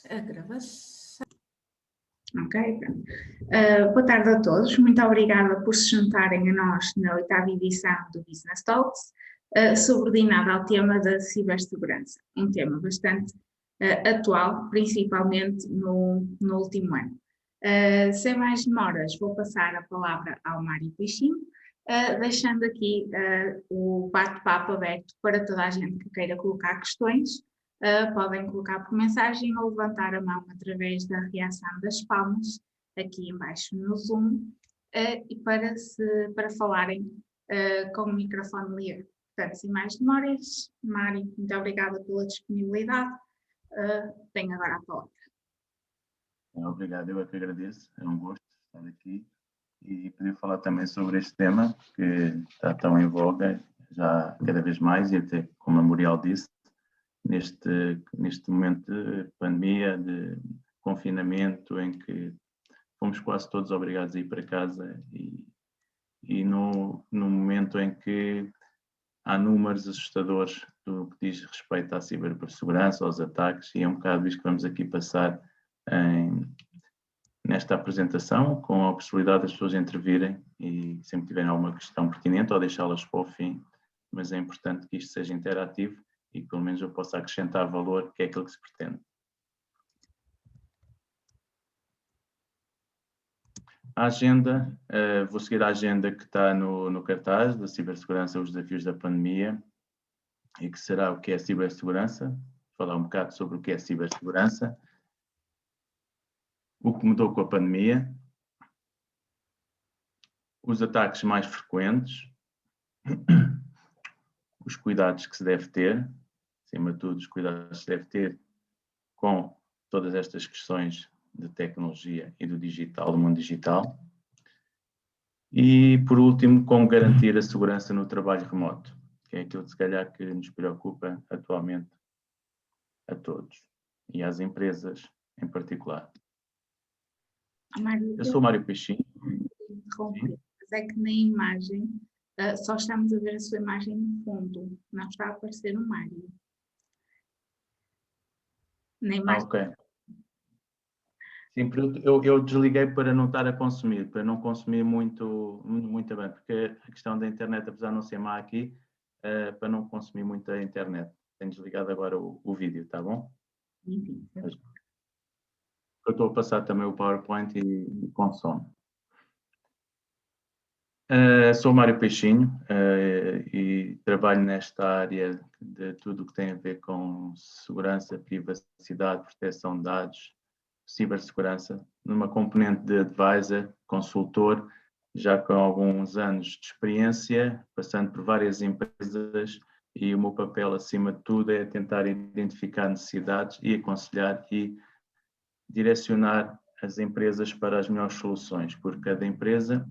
A gravação. Ok, pronto. Boa tarde a todos. Muito obrigada por se juntarem a nós na 8ª edição do Business Talks, subordinada ao tema da cibersegurança. Um tema bastante atual, principalmente no último ano. Sem mais demoras, vou passar a palavra ao Mário Peixinho, deixando aqui o bate-papo aberto para toda a gente que queira colocar questões. Podem colocar por mensagem ou levantar a mão através da reação das palmas aqui embaixo no Zoom e para falarem com o microfone livre. Portanto, sem mais demoras, Mário, muito obrigada pela disponibilidade. Tenho agora a palavra. Obrigado, eu é que agradeço. É um gosto estar aqui e poder falar também sobre este tema que está tão em voga já cada vez mais e até, como a Muriel disse, neste momento de pandemia, de confinamento, em que fomos quase todos obrigados a ir para casa e no momento em que há números assustadores do que diz respeito à cibersegurança, aos ataques, e é um bocado isto que vamos aqui passar nesta apresentação, com a possibilidade das pessoas intervirem e sempre tiverem alguma questão pertinente ou deixá-las para o fim, mas é importante que isto seja interativo e que pelo menos eu possa acrescentar valor, que é aquilo que se pretende. A agenda, vou seguir a agenda que está no cartaz da cibersegurança, os desafios da pandemia, e que será o que é cibersegurança, falar um bocado sobre o que é cibersegurança, o que mudou com a pandemia, os ataques mais frequentes, os cuidados que se deve ter, acima de tudo, os cuidados que se deve ter com todas estas questões de tecnologia e do digital, do mundo digital. E, por último, como garantir a segurança no trabalho remoto, que é aquilo, se calhar, que nos preocupa atualmente a todos e às empresas em particular. Eu sou o Mário Peixinho. Mas é que na imagem só estamos a ver a sua imagem no fundo, não está a aparecer o Mário. Na imagem. Ok. Sim, eu desliguei para não estar a consumir, para não consumir muito bem, porque a questão da internet, apesar de não ser má aqui, para não consumir muito a internet. Tenho desligado agora o vídeo, tá bom? Enfim. Eu estou a passar também o PowerPoint e consome. Sou Mário Peixinho e trabalho nesta área de tudo o que tem a ver com segurança, privacidade, proteção de dados, cibersegurança, numa componente de advisor, consultor, já com alguns anos de experiência, passando por várias empresas, e o meu papel, acima de tudo, é tentar identificar necessidades e aconselhar e direcionar as empresas para as melhores soluções, porque cada empresa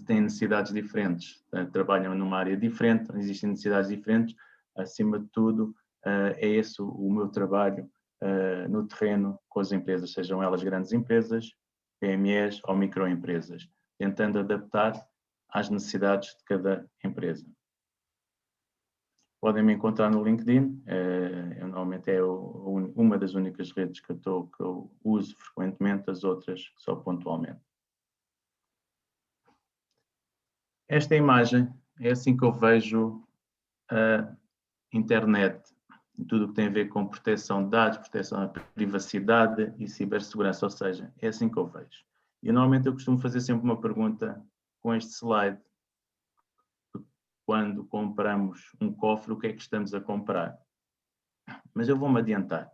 tem necessidades diferentes, trabalham numa área diferente, existem necessidades diferentes, acima de tudo, é esse o meu trabalho no terreno com as empresas, sejam elas grandes empresas, PMEs ou microempresas, tentando adaptar às necessidades de cada empresa. Podem me encontrar no LinkedIn, normalmente é uma das únicas redes que eu uso frequentemente, as outras só pontualmente. Esta imagem é assim que eu vejo a internet, tudo o que tem a ver com proteção de dados, proteção da privacidade e cibersegurança, ou seja, é assim que eu vejo. E normalmente eu costumo fazer sempre uma pergunta com este slide. Quando compramos um cofre, o que é que estamos a comprar? Mas eu vou-me adiantar.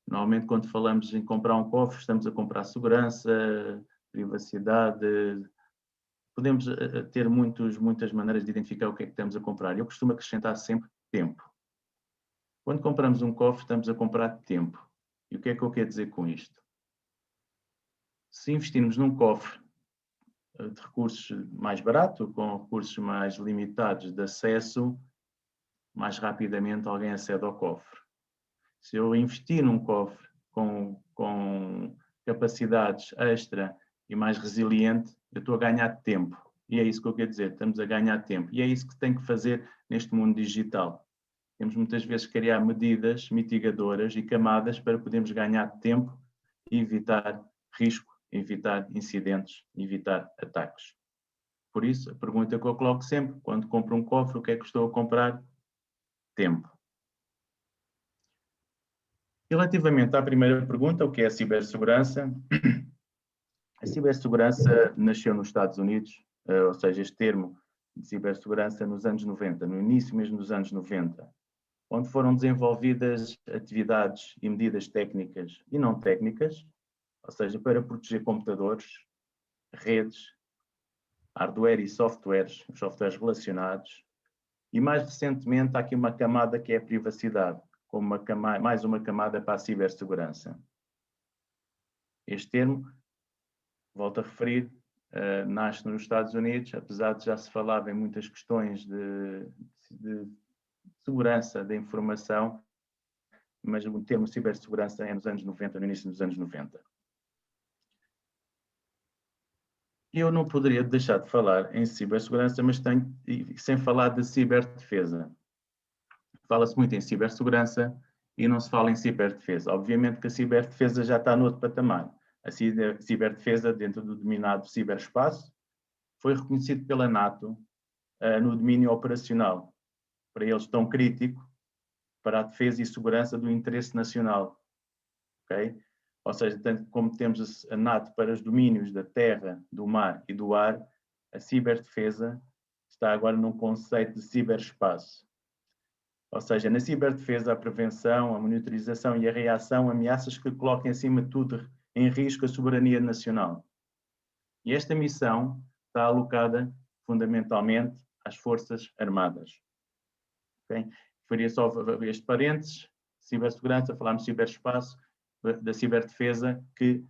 Normalmente quando falamos em comprar um cofre, estamos a comprar segurança, privacidade. Podemos ter muitas maneiras de identificar o que é que estamos a comprar. Eu costumo acrescentar sempre tempo. Quando compramos um cofre, estamos a comprar tempo. E o que é que eu quero dizer com isto? Se investirmos num cofre de recursos mais barato, com recursos mais limitados de acesso, mais rapidamente alguém acede ao cofre. Se eu investir num cofre com capacidades extra e mais resiliente, eu estou a ganhar tempo. E é isso que eu quero dizer, estamos a ganhar tempo. E é isso que tem que fazer neste mundo digital. temos muitas vezes que criar medidas mitigadoras e camadas para podermos ganhar tempo e evitar risco, evitar incidentes, evitar ataques. Por isso, a pergunta que eu coloco sempre, quando compro um cofre, o que é que estou a comprar? Tempo. Relativamente à primeira pergunta, o que é a cibersegurança? A cibersegurança nasceu nos Estados Unidos, ou seja, este termo de cibersegurança nos anos 90, no início mesmo dos anos 90, onde foram desenvolvidas atividades e medidas técnicas e não técnicas, ou seja, para proteger computadores, redes, hardware e softwares, os softwares relacionados, e mais recentemente há aqui uma camada que é a privacidade, como mais uma camada para a cibersegurança. Este termo, volto a referir, nasce nos Estados Unidos, apesar de já se falava em muitas questões de segurança da informação, mas o termo cibersegurança é nos anos 90, no início dos anos 90. Eu não poderia deixar de falar em cibersegurança, mas sem falar de ciberdefesa. Fala-se muito em cibersegurança e não se fala em ciberdefesa. Obviamente que a ciberdefesa já está noutro patamar. A ciberdefesa, dentro do denominado ciberespaço, foi reconhecido pela NATO no domínio operacional, para eles tão crítico para a defesa e segurança do interesse nacional. Okay? Ou seja, tanto como temos a NATO para os domínios da terra, do mar e do ar, a ciberdefesa está agora num conceito de ciberespaço. Ou seja, na ciberdefesa, a prevenção, a monitorização e a reação a ameaças que coloquem, acima de tudo, em risco a soberania nacional. E esta missão está alocada, fundamentalmente, às Forças Armadas. Okay? Faria só este parênteses, cibersegurança, falámos de ciberespaço, da ciberdefesa, que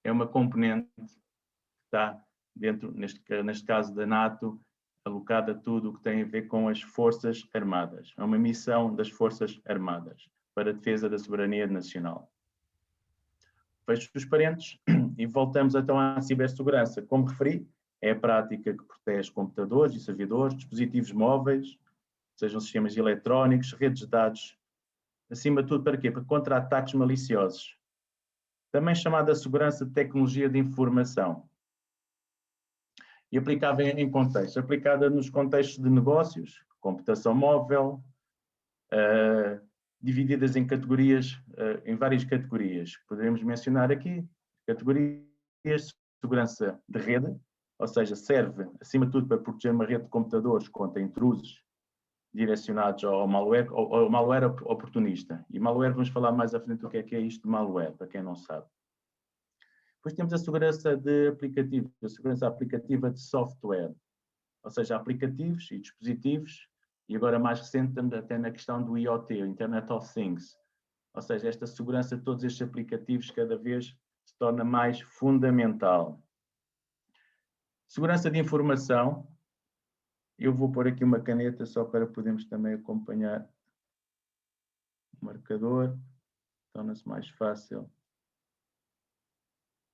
é uma componente que está dentro, neste caso da NATO, alocada a tudo o que tem a ver com as Forças Armadas. É uma missão das Forças Armadas para a defesa da soberania nacional. Fecho os parênteses e voltamos então à cibersegurança. Como referi, é a prática que protege computadores e servidores, dispositivos móveis, sejam sistemas eletrónicos, redes de dados, acima de tudo para quê? Para contra ataques maliciosos. Também chamada segurança de tecnologia de informação. E aplicável em contextos, aplicada nos contextos de negócios, computação móvel, divididas em categorias, em várias categorias. Poderemos mencionar aqui categorias de segurança de rede, ou seja, serve, acima de tudo, para proteger uma rede de computadores contra intrusos direcionados ao malware, ao malware oportunista. E malware, vamos falar mais à frente do que é isto de malware, para quem não sabe. Depois temos a segurança de aplicativos, a segurança aplicativa de software, ou seja, aplicativos e dispositivos, e agora mais recente até na questão do IoT, Internet of Things, ou seja, esta segurança de todos estes aplicativos cada vez se torna mais fundamental. Segurança de informação, eu vou pôr aqui uma caneta só para podermos também acompanhar o marcador, torna-se mais fácil.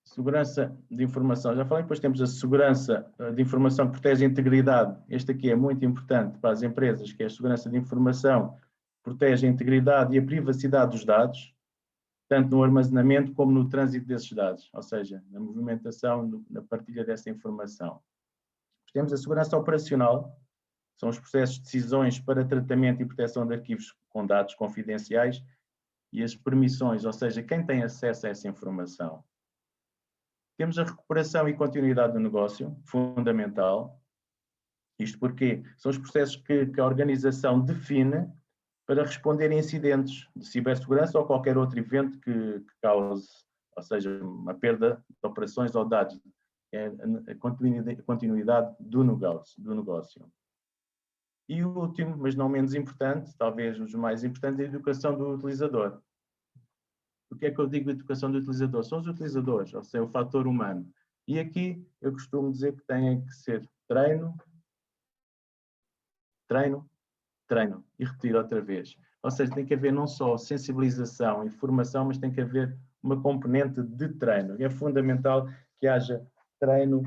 Segurança de informação, já falei, depois temos a segurança de informação que protege a integridade. Este aqui é muito importante para as empresas, que é a segurança de informação, protege a integridade e a privacidade dos dados, tanto no armazenamento como no trânsito desses dados, ou seja, na movimentação, na partilha dessa informação. Temos a segurança operacional, são os processos de decisões para tratamento e proteção de arquivos com dados confidenciais e as permissões, ou seja, quem tem acesso a essa informação. Temos a recuperação e continuidade do negócio, fundamental. Isto porque são os processos que a organização define para responder a incidentes de cibersegurança ou qualquer outro evento que cause, ou seja, uma perda de operações ou dados. É a continuidade do negócio. E o último, mas não menos importante, talvez os mais importantes, é a educação do utilizador. O que é que eu digo de educação do utilizador? São os utilizadores, ou seja, o fator humano. E aqui eu costumo dizer que tem que ser treino, treino, treino. E repetir outra vez. Ou seja, tem que haver não só sensibilização e formação, mas tem que haver uma componente de treino. E é fundamental que haja treino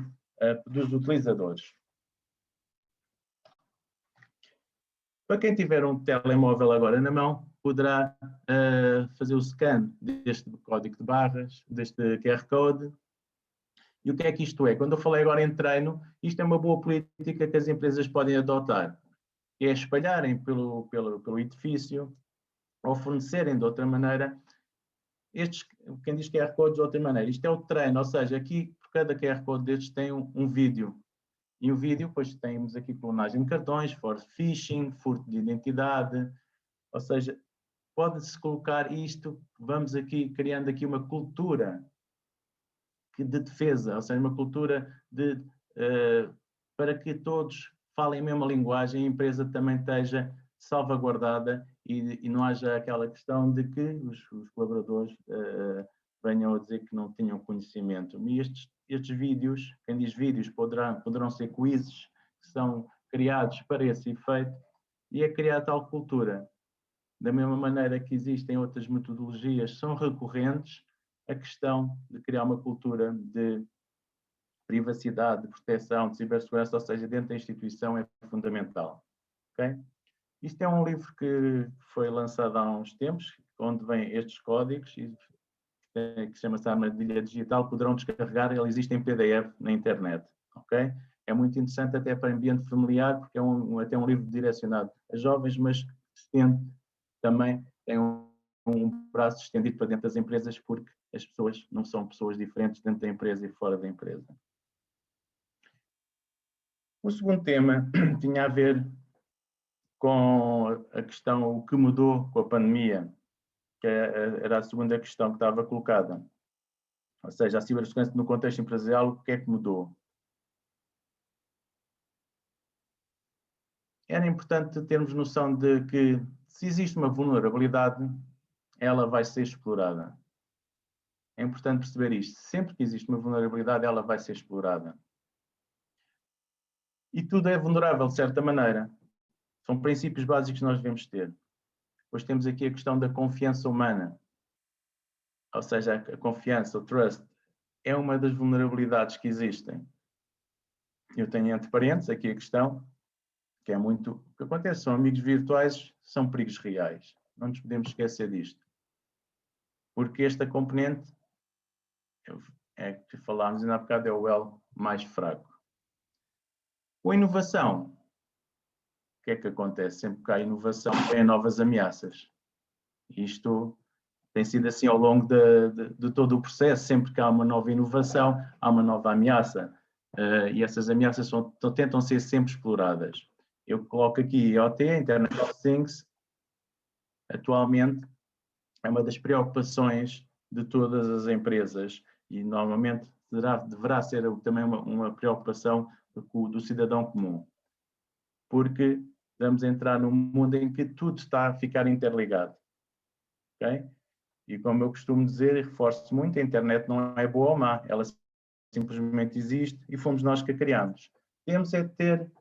dos utilizadores. Para quem tiver um telemóvel agora na mão, poderá fazer o scan deste código de barras, deste QR Code. E o que é que isto é? Quando eu falei agora em treino, isto é uma boa política que as empresas podem adotar, que é espalharem pelo edifício ou fornecerem de outra maneira quem diz QR Codes de outra maneira. Isto é o treino, ou seja, aqui por cada QR Code destes tem um vídeo. E o vídeo, depois temos aqui clonagem de cartões, for phishing, furto de identidade, ou seja, pode-se colocar isto, vamos aqui criando aqui uma cultura de defesa, ou seja, uma cultura para que todos falem a mesma linguagem, a empresa também esteja salvaguardada e não haja aquela questão de que os colaboradores venham a dizer que não tinham conhecimento. E estes vídeos, quem diz vídeos, poderão ser quizzes que são criados para esse efeito e é criar tal cultura. Da mesma maneira que existem outras metodologias, são recorrentes, a questão de criar uma cultura de privacidade, de proteção, de cibersegurança, ou seja, dentro da instituição é fundamental. Okay? Isto é um livro que foi lançado há uns tempos, onde vêm estes códigos, que chama-se Armadilha Digital, poderão descarregar, ele existe em PDF na internet. Okay? É muito interessante até para ambiente familiar, porque é até um livro direcionado a jovens, mas também tem um braço estendido para dentro das empresas, porque as pessoas não são pessoas diferentes dentro da empresa e fora da empresa. O segundo tema tinha a ver com a questão, o que mudou com a pandemia, que era a segunda questão que estava colocada. Ou seja, a cibersegurança no contexto empresarial, o que é que mudou? Era importante termos noção de que, se existe uma vulnerabilidade, ela vai ser explorada. É importante perceber isto. Sempre que existe uma vulnerabilidade, ela vai ser explorada. E tudo é vulnerável, de certa maneira. São princípios básicos que nós devemos ter. Depois temos aqui a questão da confiança humana. Ou seja, a confiança, o trust, é uma das vulnerabilidades que existem. Eu tenho entre parênteses aqui a questão, que é muito... O que acontece são amigos virtuais, são perigos reais. Não nos podemos esquecer disto. Porque esta componente, que falámos ainda há bocado, é o elo mais fraco. Com a inovação, o que é que acontece? Sempre que há inovação, tem novas ameaças. Isto tem sido assim ao longo de todo o processo. Sempre que há uma nova inovação, há uma nova ameaça. E essas ameaças tentam ser sempre exploradas. Eu coloco aqui IoT, Internet of Things, atualmente é uma das preocupações de todas as empresas e normalmente deverá ser também uma preocupação do cidadão comum. Porque vamos entrar num mundo em que tudo está a ficar interligado. Okay? E como eu costumo dizer e reforço muito, a internet não é boa ou má, ela simplesmente existe e fomos nós que a criamos. Temos é ter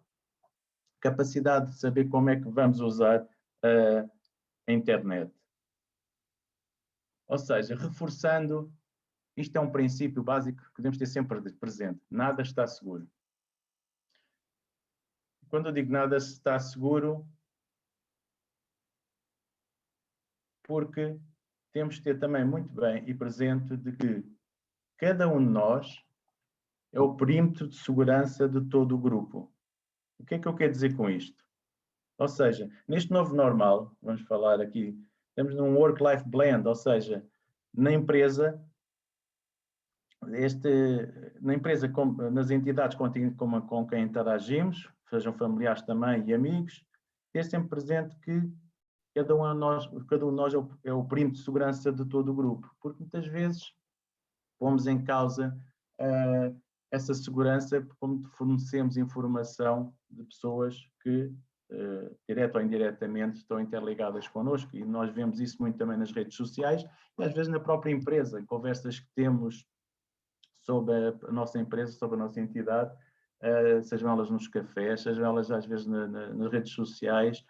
capacidade de saber como é que vamos usar a internet. Ou seja, reforçando, isto é um princípio básico que devemos ter sempre presente. Nada está seguro. Quando eu digo nada está seguro, porque temos de ter também muito bem e presente de que cada um de nós é o perímetro de segurança de todo o grupo. O que é que eu quero dizer com isto? Ou seja, neste novo normal, vamos falar aqui, estamos num work-life blend, ou seja, na empresa, nas entidades com quem interagimos, sejam familiares também e amigos, ter sempre presente que cada um de nós é o perímetro de segurança de todo o grupo, porque muitas vezes pomos em causa essa segurança quando fornecemos informação de pessoas que, direto ou indiretamente, estão interligadas connosco, e nós vemos isso muito também nas redes sociais e às vezes na própria empresa, em conversas que temos sobre a nossa empresa, sobre a nossa entidade, sejam elas nos cafés, sejam elas às vezes nas redes sociais,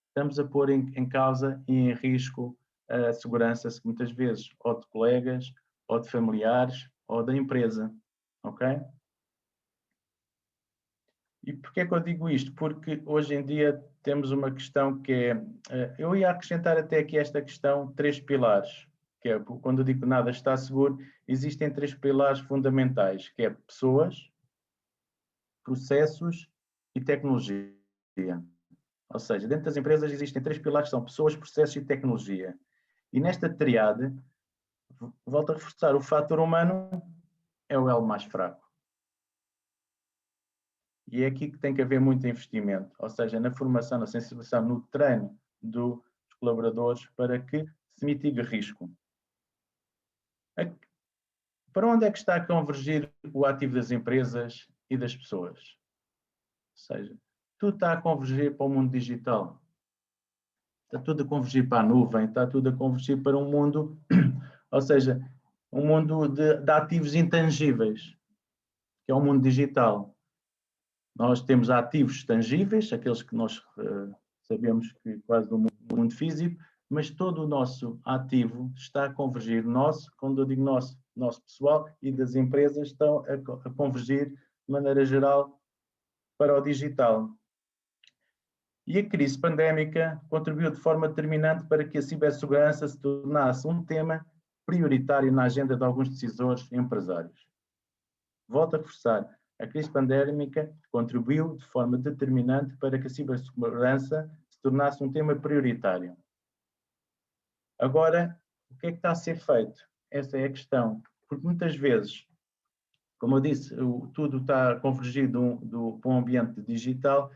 estamos a pôr em causa e em risco a segurança, muitas vezes, ou de colegas, ou de familiares, ou da empresa. Ok? E porquê é que eu digo isto? Porque hoje em dia temos uma questão que é, eu ia acrescentar até aqui esta questão, 3 pilares, que é, quando eu digo que nada está seguro, existem 3 pilares fundamentais, que é pessoas, processos e tecnologia. Ou seja, dentro das empresas existem 3 pilares que são pessoas, processos e tecnologia. E nesta triade, volto a reforçar, o fator humano é o elo mais fraco. E é aqui que tem que haver muito investimento, ou seja, na formação, na sensibilização, no treino dos colaboradores para que se mitigue risco. Para onde é que está a convergir o ativo das empresas e das pessoas? Ou seja, tudo está a convergir para o mundo digital. Está tudo a convergir para a nuvem, está tudo a convergir para um mundo, ou seja, um mundo de ativos intangíveis, que é o mundo digital. Nós temos ativos tangíveis, aqueles que nós sabemos que quase no mundo físico, mas todo o nosso ativo está a convergir, quando eu digo nosso pessoal e das empresas, estão a convergir de maneira geral para o digital. E a crise pandémica contribuiu de forma determinante para que a cibersegurança se tornasse um tema prioritário na agenda de alguns decisores e empresários. Volto a reforçar, a crise pandémica contribuiu de forma determinante para que a cibersegurança se tornasse um tema prioritário. Agora, o que é que está a ser feito? Essa é a questão. Porque muitas vezes, como eu disse, tudo está convergido para um ambiente digital,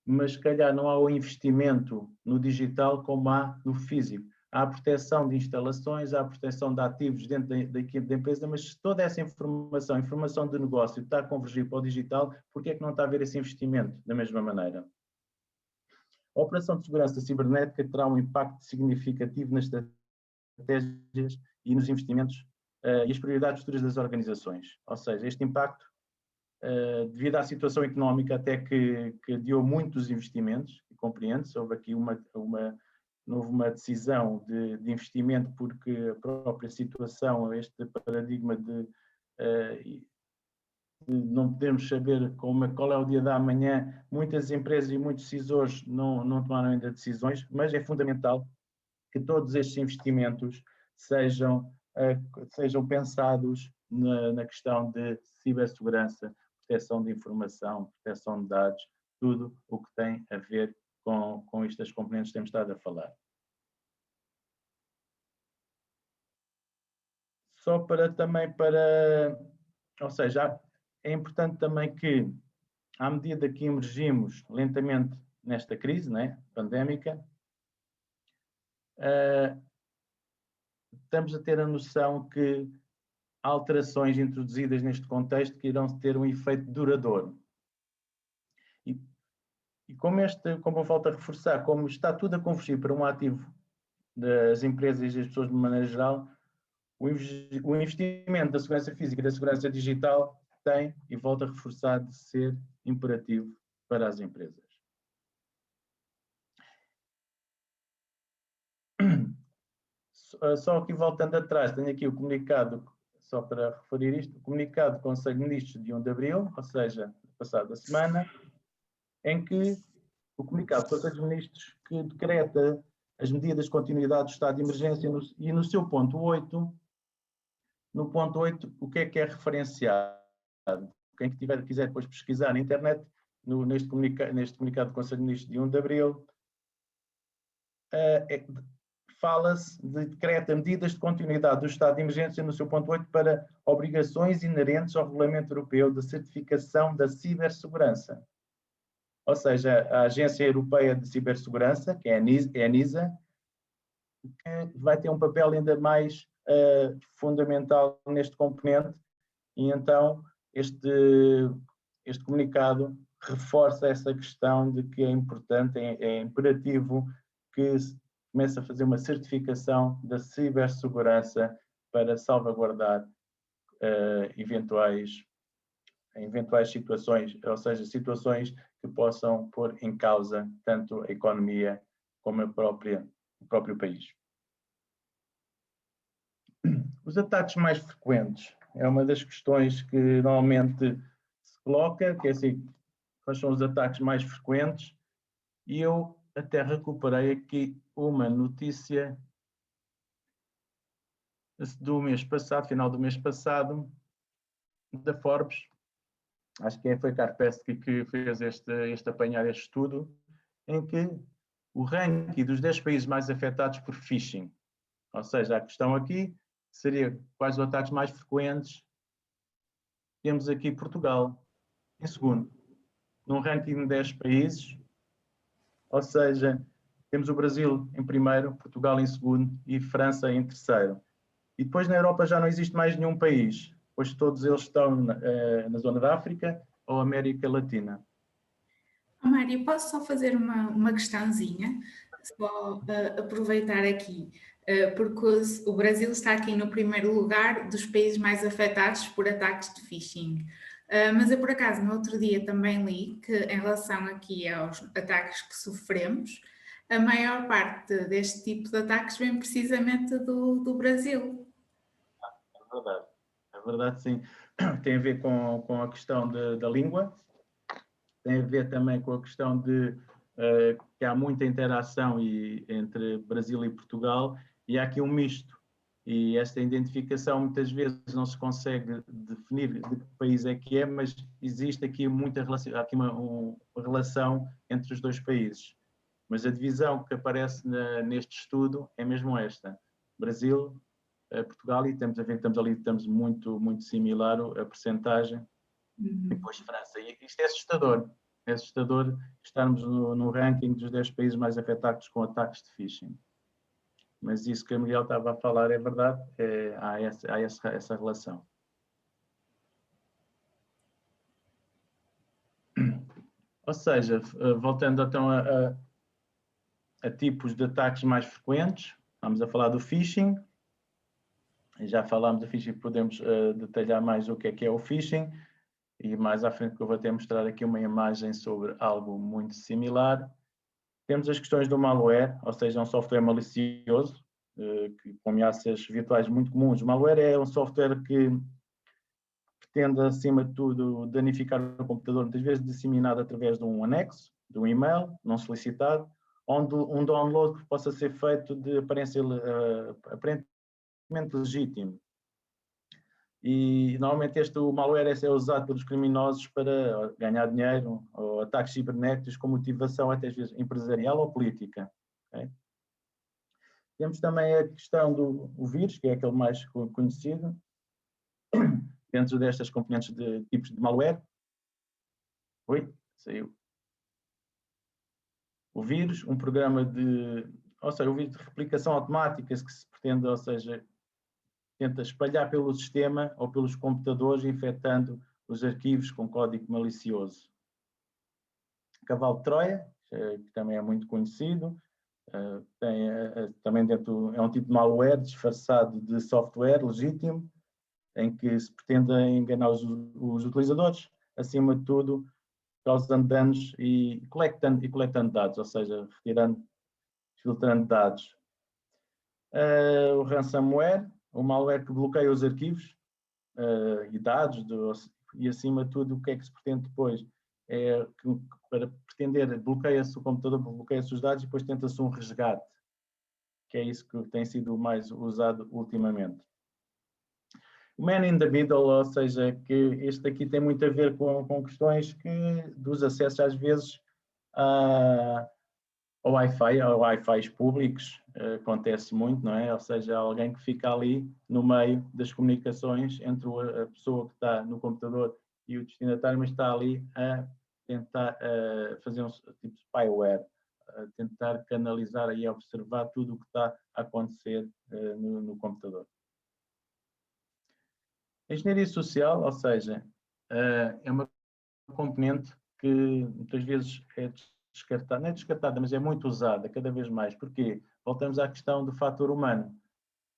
mas se calhar não há o investimento no digital como há no físico. Há a proteção de instalações, há a proteção de ativos dentro da equipe da empresa, mas se toda essa informação de negócio está a convergir para o digital, por que é que não está a haver esse investimento da mesma maneira? A operação de segurança cibernética terá um impacto significativo nas estratégias e nos investimentos e as prioridades futuras das organizações. Ou seja, este impacto, devido à situação económica até que adiou muitos investimentos, e compreende-se, houve aqui houve uma decisão de investimento porque a própria situação, este paradigma de não podemos saber qual é o dia da manhã, muitas empresas e muitos decisores não tomaram ainda decisões, mas é fundamental que todos estes investimentos sejam pensados na questão de cibersegurança, proteção de informação, proteção de dados, tudo o que tem a ver com estas componentes que temos estado a falar. Só ou seja, é importante também que, à medida que emergimos lentamente nesta crise, né, pandémica, estamos a ter a noção que há alterações introduzidas neste contexto que irão ter um efeito duradouro. E como eu volto a reforçar, como está tudo a convergir para um ativo das empresas e das pessoas de maneira geral, o investimento da segurança física e da segurança digital tem, e volto a reforçar, de ser imperativo para as empresas. Só aqui voltando atrás, tenho aqui o comunicado, só para referir isto, o comunicado do Conselho de Ministros de 1 de Abril, ou seja, passada semana, em que o comunicado do Conselho dos Ministros que decreta as medidas de continuidade do estado de emergência e no seu ponto 8, no ponto 8, o que é referenciado? Quem quiser depois pesquisar na internet, neste comunicado do Conselho de Ministros de 1 de Abril, fala-se de decreta medidas de continuidade do estado de emergência no seu ponto 8 para obrigações inerentes ao Regulamento Europeu de Certificação da Cibersegurança. Ou seja, a Agência Europeia de Cibersegurança, que é a ENISA, que vai ter um papel ainda mais fundamental neste componente, e então este comunicado reforça essa questão de que é importante, é imperativo que se comece a fazer uma certificação da cibersegurança para salvaguardar eventuais situações, ou seja, situações que possam pôr em causa tanto a economia como o próprio país. Os ataques mais frequentes é uma das questões que normalmente se coloca, que é assim, quais são os ataques mais frequentes, e eu até recuperei aqui uma notícia do mês passado, final do mês passado, da Forbes. Acho que foi Kaspersky que fez este apanhar, este estudo, em que o ranking dos 10 países mais afetados por phishing, ou seja, a questão aqui seria quais os ataques mais frequentes. Temos aqui Portugal em segundo, num ranking de 10 países, ou seja, temos o Brasil em primeiro, Portugal em segundo e França em terceiro. E depois na Europa já não existe mais nenhum país, pois todos eles estão na zona da África ou América Latina. Mário, posso só fazer uma questãozinha? Só aproveitar aqui, porque o Brasil está aqui no primeiro lugar dos países mais afetados por ataques de phishing. Mas eu, por acaso, no outro dia também li que, em relação aqui aos ataques que sofremos, a maior parte deste tipo de ataques vem precisamente do Brasil. É verdade, sim. Tem a ver com a questão da língua, tem a ver também com a questão de que há muita interação entre Brasil e Portugal, e há aqui um misto. E esta identificação muitas vezes não se consegue definir de que país é que é, mas existe aqui muita relação, há aqui uma relação entre os dois países. Mas a divisão que aparece neste estudo é mesmo esta: Brasil, Portugal, e estamos a ver que estamos muito, muito similar a percentagem, e depois França. E isto é assustador estarmos no ranking dos 10 países mais afetados com ataques de phishing. Mas isso que a Miguel estava a falar é verdade, há essa relação. Ou seja, voltando então a tipos de ataques mais frequentes, vamos a falar do phishing. Já falámos do phishing, podemos detalhar mais o que é o phishing, e mais à frente que eu vou até mostrar aqui uma imagem sobre algo muito similar. Temos as questões do malware, ou seja, um software malicioso, com ameaças virtuais muito comuns. O malware é um software que pretende, acima de tudo, danificar o computador, muitas vezes disseminado através de um anexo, de um e-mail não solicitado, onde um download que possa ser feito de aparentemente legítimo. E normalmente o malware é usado pelos criminosos para ganhar dinheiro, ou ataques cibernéticos com motivação até às vezes empresarial ou política. Okay? Temos também a questão do vírus, que é aquele mais conhecido, dentro destas componentes de tipos de malware. Oi, saiu. O vírus, um programa ou seja, o vírus de replicação automática que se pretende, ou seja, tenta espalhar pelo sistema ou pelos computadores, infectando os arquivos com código malicioso. Cavalo de Troia, que também é muito conhecido, também é um tipo de malware disfarçado de software legítimo, em que se pretende enganar os utilizadores, acima de tudo, causando danos e coletando dados, ou seja, filtrando dados. O ransomware, o malware que bloqueia os arquivos e dados, e acima de tudo, o que é que se pretende depois? É que, para pretender, bloqueia-se o computador, bloqueia-se os dados e depois tenta-se um resgate, que é isso que tem sido mais usado ultimamente. O man in the middle, ou seja, que este aqui tem muito a ver com questões dos acessos às vezes ao Wi-Fi públicos, acontece muito, não é? Ou seja, alguém que fica ali no meio das comunicações entre a pessoa que está no computador e o destinatário, mas está ali a tentar fazer um tipo de spyware, a tentar canalizar e observar tudo o que está a acontecer no computador. A engenharia social, ou seja, é uma componente que muitas vezes é descartada, não é descartada, mas é muito usada cada vez mais. Porquê? Voltamos à questão do fator humano.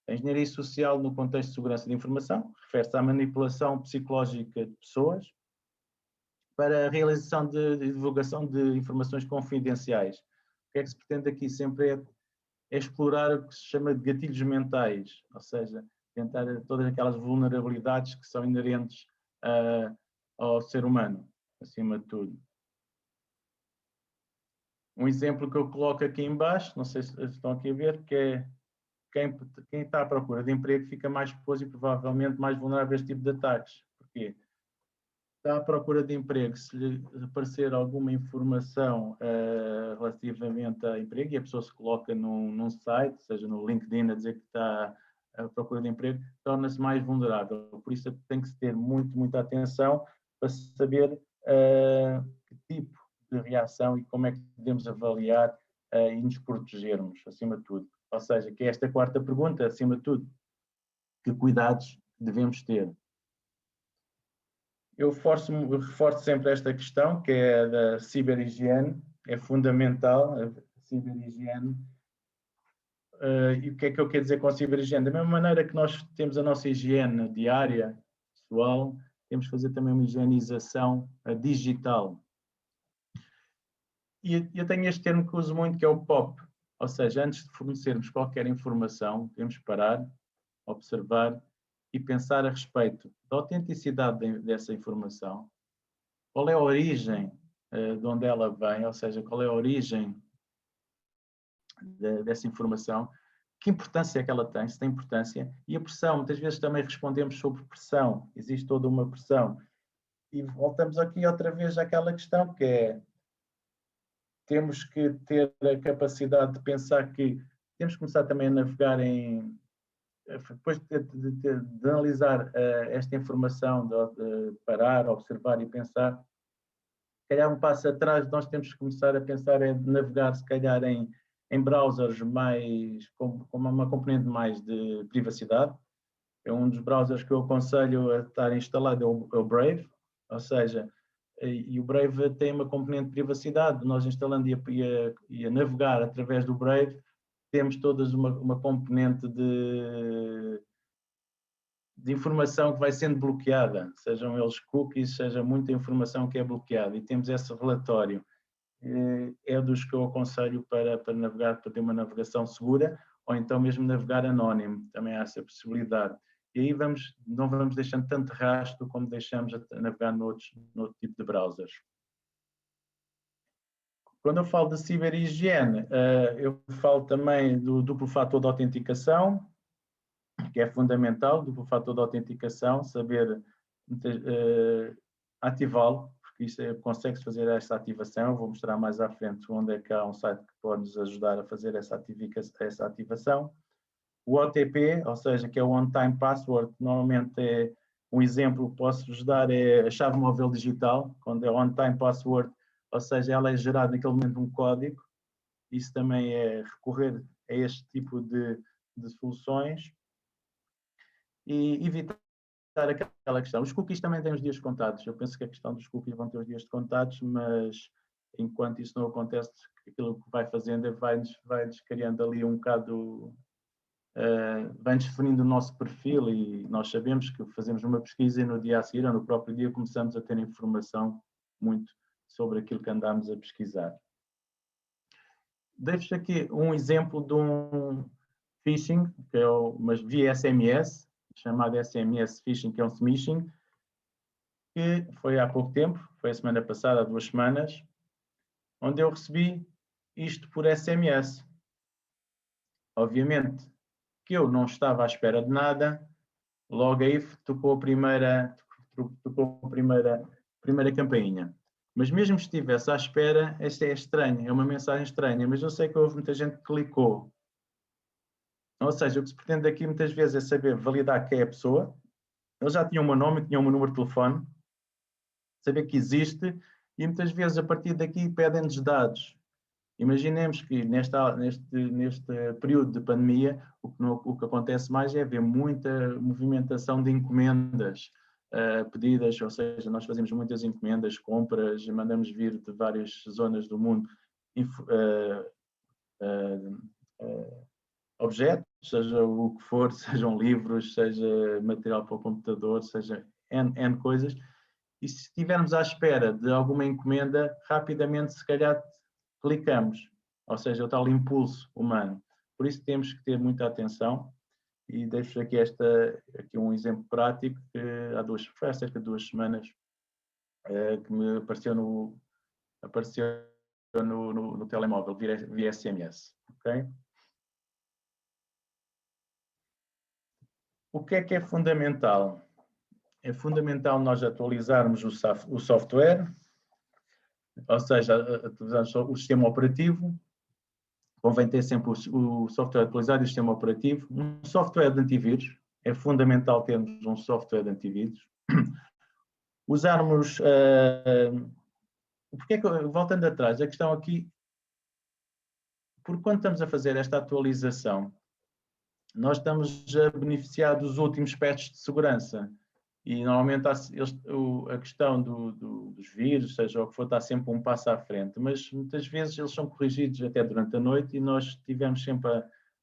A engenharia social, no contexto de segurança de informação, refere-se à manipulação psicológica de pessoas para a realização de divulgação de informações confidenciais. O que é que se pretende aqui sempre é explorar o que se chama de gatilhos mentais, ou seja, tentar todas aquelas vulnerabilidades que são inerentes ao ser humano, acima de tudo. Um exemplo que eu coloco aqui em baixo, não sei se estão aqui a ver, que é quem está à procura de emprego fica mais exposto e provavelmente mais vulnerável a este tipo de ataques. Porquê? Está à procura de emprego, se lhe aparecer alguma informação relativamente a emprego e a pessoa se coloca num site, seja no LinkedIn, a dizer que está à procura de emprego, torna-se mais vulnerável. Por isso tem que se ter muita atenção para saber que tipo de reação e como é que podemos avaliar e nos protegermos, acima de tudo. Ou seja, que é esta quarta pergunta, acima de tudo, que cuidados devemos ter? Eu reforço sempre esta questão, que é a da ciberhigiene, é fundamental a ciberhigiene. E o que é que eu quero dizer com a ciberhigiene? Da mesma maneira que nós temos a nossa higiene diária, pessoal, temos que fazer também uma higienização digital. E eu tenho este termo que uso muito, que é o POP, ou seja, antes de fornecermos qualquer informação, temos que parar, observar e pensar a respeito da autenticidade dessa informação, qual é a origem de onde ela vem, ou seja, qual é a origem dessa informação, que importância é que ela tem, se tem importância, e a pressão, muitas vezes também respondemos sobre pressão, existe toda uma pressão. E voltamos aqui outra vez àquela questão que é, temos que ter a capacidade de pensar que temos que começar também a navegar depois de analisar esta informação, de parar, observar e pensar, se calhar um passo atrás nós temos que começar a pensar em navegar, se calhar, em browsers mais, com uma componente mais de privacidade. É um dos browsers que eu aconselho a estar instalado, é o Brave, ou seja, e o Brave tem uma componente de privacidade, nós instalando e a navegar através do Brave, temos todas uma componente de informação que vai sendo bloqueada, sejam eles cookies, seja muita informação que é bloqueada, e temos esse relatório. É dos que eu aconselho para navegar, para ter uma navegação segura, ou então mesmo navegar anónimo, também há essa possibilidade. E aí não vamos deixando tanto rastro como deixamos a navegar noutro tipo de browsers. Quando eu falo de ciberhigiene, eu falo também do duplo fator de autenticação, que é fundamental, duplo fator de autenticação, saber ativá-lo, porque isso consegue-se fazer esta ativação. Eu vou mostrar mais à frente onde é que há um site que pode nos ajudar a fazer essa ativação. O OTP, ou seja, que é o One Time Password, normalmente é um exemplo que posso-vos dar, é a chave móvel digital, quando é One Time Password, ou seja, ela é gerada naquele momento um código. Isso também é recorrer a este tipo de soluções. E evitar aquela questão. Os cookies também têm os dias contados. Eu penso que a questão dos cookies vão ter os dias contados, mas enquanto isso não acontece, aquilo que vai fazendo é vai-nos criando ali um bocado, vai-nos definindo o nosso perfil, e nós sabemos que fazemos uma pesquisa e no dia a seguir, ou no próprio dia, começamos a ter informação muito sobre aquilo que andamos a pesquisar. Deixo aqui um exemplo de um phishing, que é mas via SMS, chamado SMS phishing, que é um smishing, que foi há pouco tempo, foi a semana passada, há 2 semanas, onde eu recebi isto por SMS. Obviamente que eu não estava à espera de nada, logo aí tocou a primeira campainha. Mas mesmo se estivesse à espera, esta é estranho, é uma mensagem estranha, mas eu sei que houve muita gente que clicou. Ou seja, o que se pretende aqui muitas vezes é saber validar quem é a pessoa. Eles já tinham o meu nome, tinham o meu número de telefone, saber que existe, e muitas vezes a partir daqui pedem-nos dados. Imaginemos que neste período de pandemia, o que acontece mais é haver muita movimentação de encomendas pedidas, ou seja, nós fazemos muitas encomendas, compras, mandamos vir de várias zonas do mundo objetos, seja o que for, sejam livros, seja material para o computador, seja N coisas, e se estivermos à espera de alguma encomenda, rapidamente, se calhar, clicamos, ou seja, o tal impulso humano. Por isso temos que ter muita atenção, e deixo aqui um exemplo prático, que foi há cerca de 2 semanas, que me apareceu no telemóvel via SMS. Okay? O que é fundamental? É fundamental nós atualizarmos o software, ou seja, atualizarmos o sistema operativo. Convém ter sempre o software atualizado e o sistema operativo. Um software de antivírus. É fundamental termos um software de antivírus. Usarmos... porque é que, voltando atrás, a questão aqui... Porque quando estamos a fazer esta atualização, nós estamos a beneficiar dos últimos patches de segurança. E normalmente a questão dos vírus, seja o que for, está sempre um passo à frente. Mas muitas vezes eles são corrigidos até durante a noite e nós estivemos sempre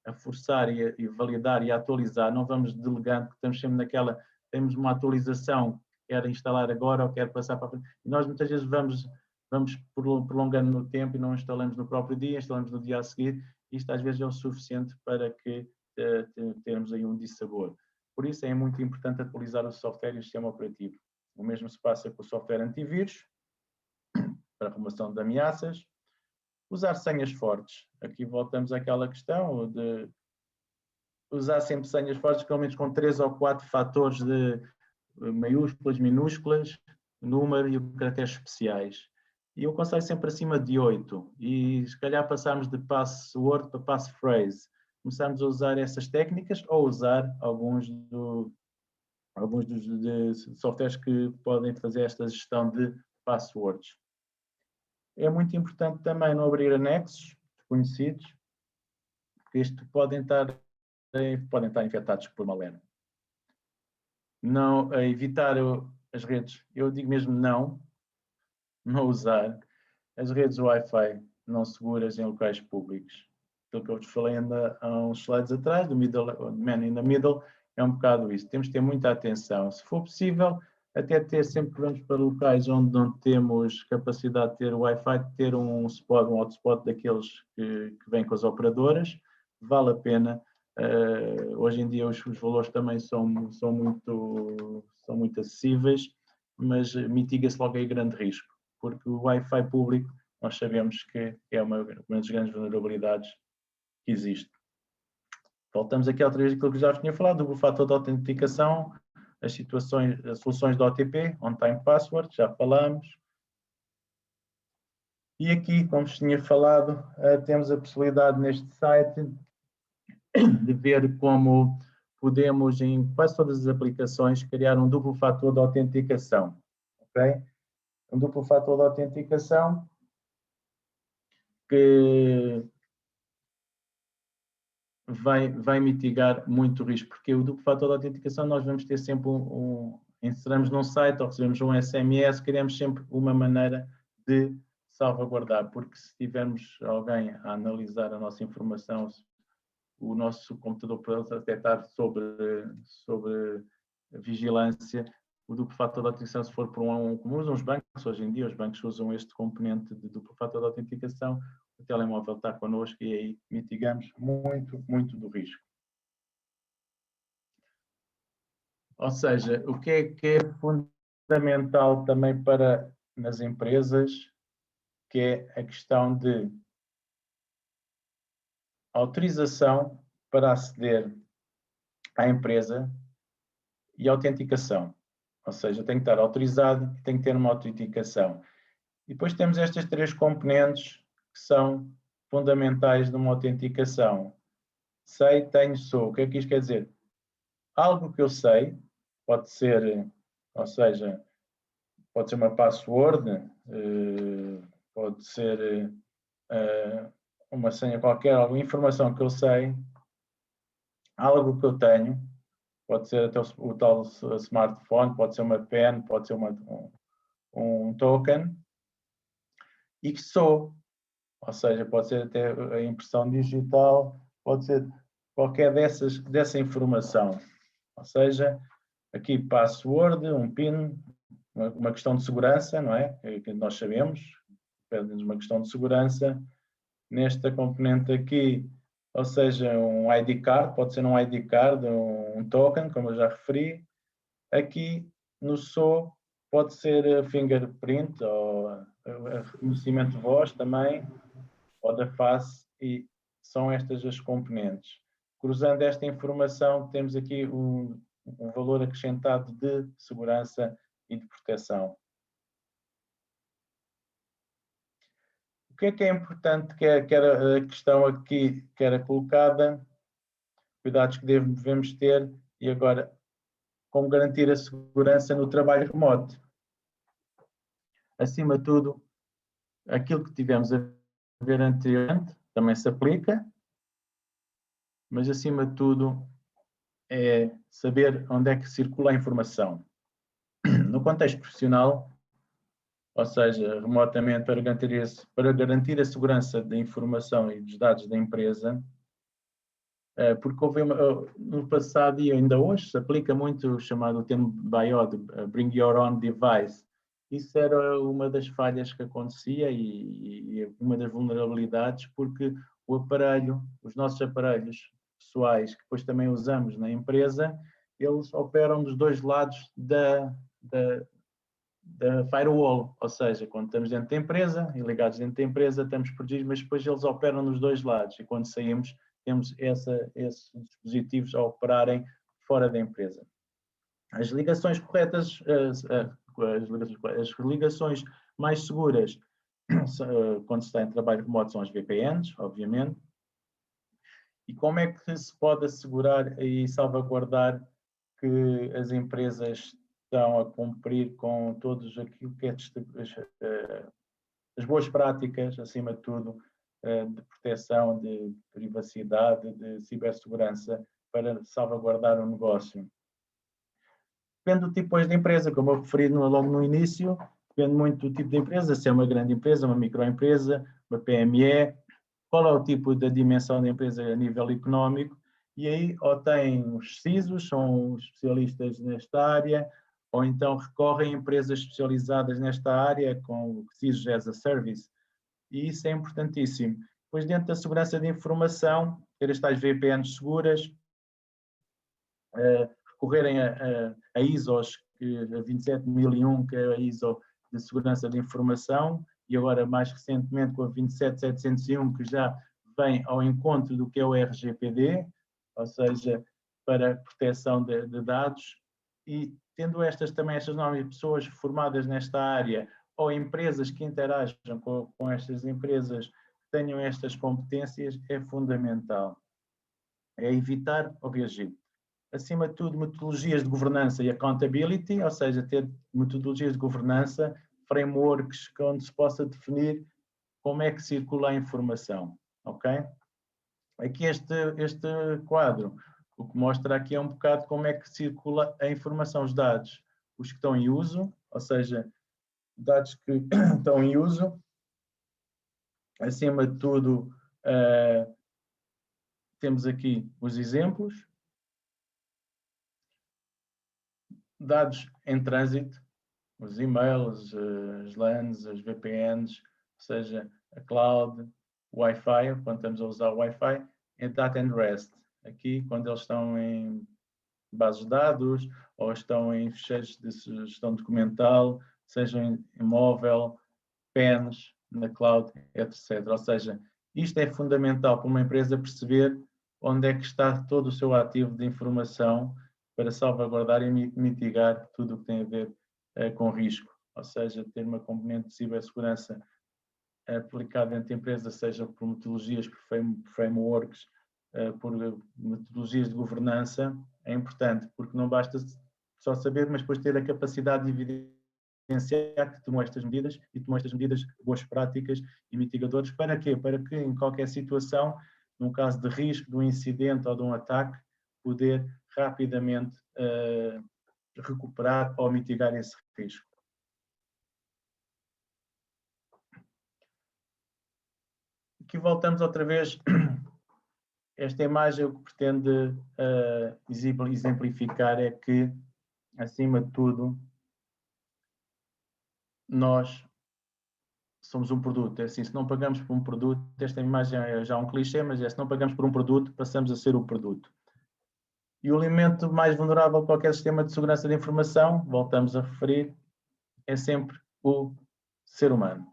a forçar e validar e a atualizar. Não vamos delegando, porque estamos sempre naquela... Temos uma atualização, quer instalar agora ou quer passar para a frente. E nós muitas vezes vamos prolongando no tempo e não instalamos no próprio dia, instalamos no dia a seguir. Isto às vezes é o suficiente para que termos aí um dissabor. Por isso é muito importante atualizar o software e o sistema operativo. O mesmo se passa com o software antivírus, para a remoção de ameaças. Usar senhas fortes. Aqui voltamos àquela questão de usar sempre senhas fortes, pelo menos com 3 ou 4 fatores de maiúsculas, minúsculas, número e caracteres especiais. E eu aconselho sempre acima de 8. E se calhar passarmos de password para passphrase. Começarmos a usar essas técnicas ou usar alguns dos softwares que podem fazer esta gestão de passwords. É muito importante também não abrir anexos desconhecidos, porque isto podem estar infectados por malware. Não evitar as redes, eu digo mesmo não usar as redes Wi-Fi não seguras em locais públicos. Aquilo que eu vos falei ainda há uns slides atrás, do man in the middle, é um bocado isso. Temos que ter muita atenção. Se for possível, até ter sempre que vamos para locais onde não temos capacidade de ter Wi-Fi, ter um hotspot daqueles que vêm com as operadoras, vale a pena. Hoje em dia os valores também são muito acessíveis, mas mitiga-se logo aí grande risco, porque o Wi-Fi público nós sabemos que é uma das grandes vulnerabilidades que existe. Voltamos aqui outra vez àquilo que já vos tinha falado, do fator de autenticação, as soluções de OTP, On-Time Password, já falamos. E aqui, como vos tinha falado, temos a possibilidade neste site de ver como podemos, em quase todas as aplicações, criar um duplo fator de autenticação. Okay? Um duplo fator de autenticação que vai mitigar muito o risco, porque o duplo fator de autenticação nós vamos ter sempre inseramos num site ou recebemos um SMS, queremos sempre uma maneira de salvaguardar, porque se tivermos alguém a analisar a nossa informação, o nosso computador pode até estar sobre vigilância, o duplo fator de autenticação, se for como usam os bancos, hoje em dia os bancos usam este componente de duplo fator de autenticação, o telemóvel está connosco e aí mitigamos muito do risco. Ou seja, o que é fundamental também para nas empresas, que é a questão de autorização para aceder à empresa e autenticação. Ou seja, tem que estar autorizado e tem que ter uma autenticação. E depois temos estas 3 componentes que são fundamentais numa autenticação. Sei, tenho, sou. O que é que isto quer dizer? Algo que eu sei, pode ser, ou seja, pode ser uma password, pode ser uma senha qualquer, alguma informação que eu sei, algo que eu tenho, pode ser até o tal smartphone, pode ser uma pen, pode ser um token, e que sou. Ou seja, pode ser até a impressão digital, pode ser qualquer dessa informação. Ou seja, aqui password, um PIN, uma questão de segurança, não é? Que nós sabemos, pede-nos uma questão de segurança. Nesta componente aqui, ou seja, um ID card, pode ser um ID card, um token, como eu já referi. Aqui no SO pode ser fingerprint ou reconhecimento de voz também, ou da face, e são estas as componentes. Cruzando esta informação, temos aqui um valor acrescentado de segurança e de proteção. O que é importante, que era a questão aqui que era colocada, cuidados que devemos ter, e agora, como garantir a segurança no trabalho remoto. Acima de tudo, aquilo que tivemos a ver anteriormente também se aplica, mas acima de tudo é saber onde é que circula a informação. No contexto profissional, ou seja, remotamente para garantir a segurança da informação e dos dados da empresa, porque houve no passado e ainda hoje se aplica muito o chamado termo BIOD, Bring Your Own Device. Isso era uma das falhas que acontecia e uma das vulnerabilidades, porque o aparelho, os nossos aparelhos pessoais, que depois também usamos na empresa, eles operam dos dois lados da firewall, ou seja, quando estamos dentro da empresa e ligados dentro da empresa, estamos protegidos, mas depois eles operam nos dois lados e quando saímos temos esses dispositivos a operarem fora da empresa. As ligações corretas, as ligações mais seguras, quando se está em trabalho remoto, são as VPNs, obviamente. E como é que se pode assegurar e salvaguardar que as empresas estão a cumprir com todos aquilo que é as boas práticas, acima de tudo, de proteção, de privacidade, de cibersegurança, para salvaguardar o negócio? Depende do tipo de empresa, como eu referi logo no início, depende muito do tipo de empresa, se é uma grande empresa, uma microempresa, uma PME, qual é o tipo da dimensão da empresa a nível económico, e aí ou tem os CISOs, são especialistas nesta área, ou então recorrem a empresas especializadas nesta área, com CISOs as a Service, e isso é importantíssimo. Depois, dentro da segurança de informação, ter as tais VPNs seguras, recorrerem a ISOs, a 27001, que é a ISO de segurança de informação, e agora mais recentemente com a 27701, que já vem ao encontro do que é o RGPD, ou seja, para proteção de dados, e tendo também estas novas pessoas formadas nesta área, ou empresas que interajam com estas empresas, que tenham estas competências, é fundamental. É evitar ou reagir. Acima de tudo, metodologias de governança e accountability, ou seja, ter metodologias de governança, frameworks onde se possa definir como é que circula a informação, ok? Aqui este quadro, o que mostra aqui é um bocado como é que circula a informação, os dados, os que estão em uso, ou seja, dados que estão em uso, acima de tudo, temos aqui os exemplos, dados em trânsito, os e-mails, as LANs, as VPNs, ou seja, a cloud, o Wi-Fi, quando estamos a usar o Wi-Fi, é data and rest. Aqui, quando eles estão em bases de dados ou estão em ficheiros de gestão documental, sejam em móvel, PENs, na cloud, etc. Ou seja, isto é fundamental para uma empresa perceber onde é que está todo o seu ativo de informação para salvaguardar e mitigar tudo o que tem a ver com risco. Ou seja, ter uma componente de cibersegurança aplicada dentro da empresa, seja por metodologias, por frameworks, por metodologias de governança, é importante, porque não basta só saber, mas depois ter a capacidade de evidenciar que tomou estas medidas e tomou estas medidas boas práticas e mitigadores. Para quê? Para que em qualquer situação, num caso de risco, de um incidente ou de um ataque, poder rapidamente recuperar ou mitigar esse risco. Aqui voltamos outra vez. Esta imagem o que pretende exemplificar é que, acima de tudo, nós somos um produto. É assim, se não pagamos por um produto, esta imagem é já um clichê, mas se não pagamos por um produto, passamos a ser o produto. E o elemento mais vulnerável a qualquer sistema de segurança de informação, voltamos a referir, é sempre o ser humano.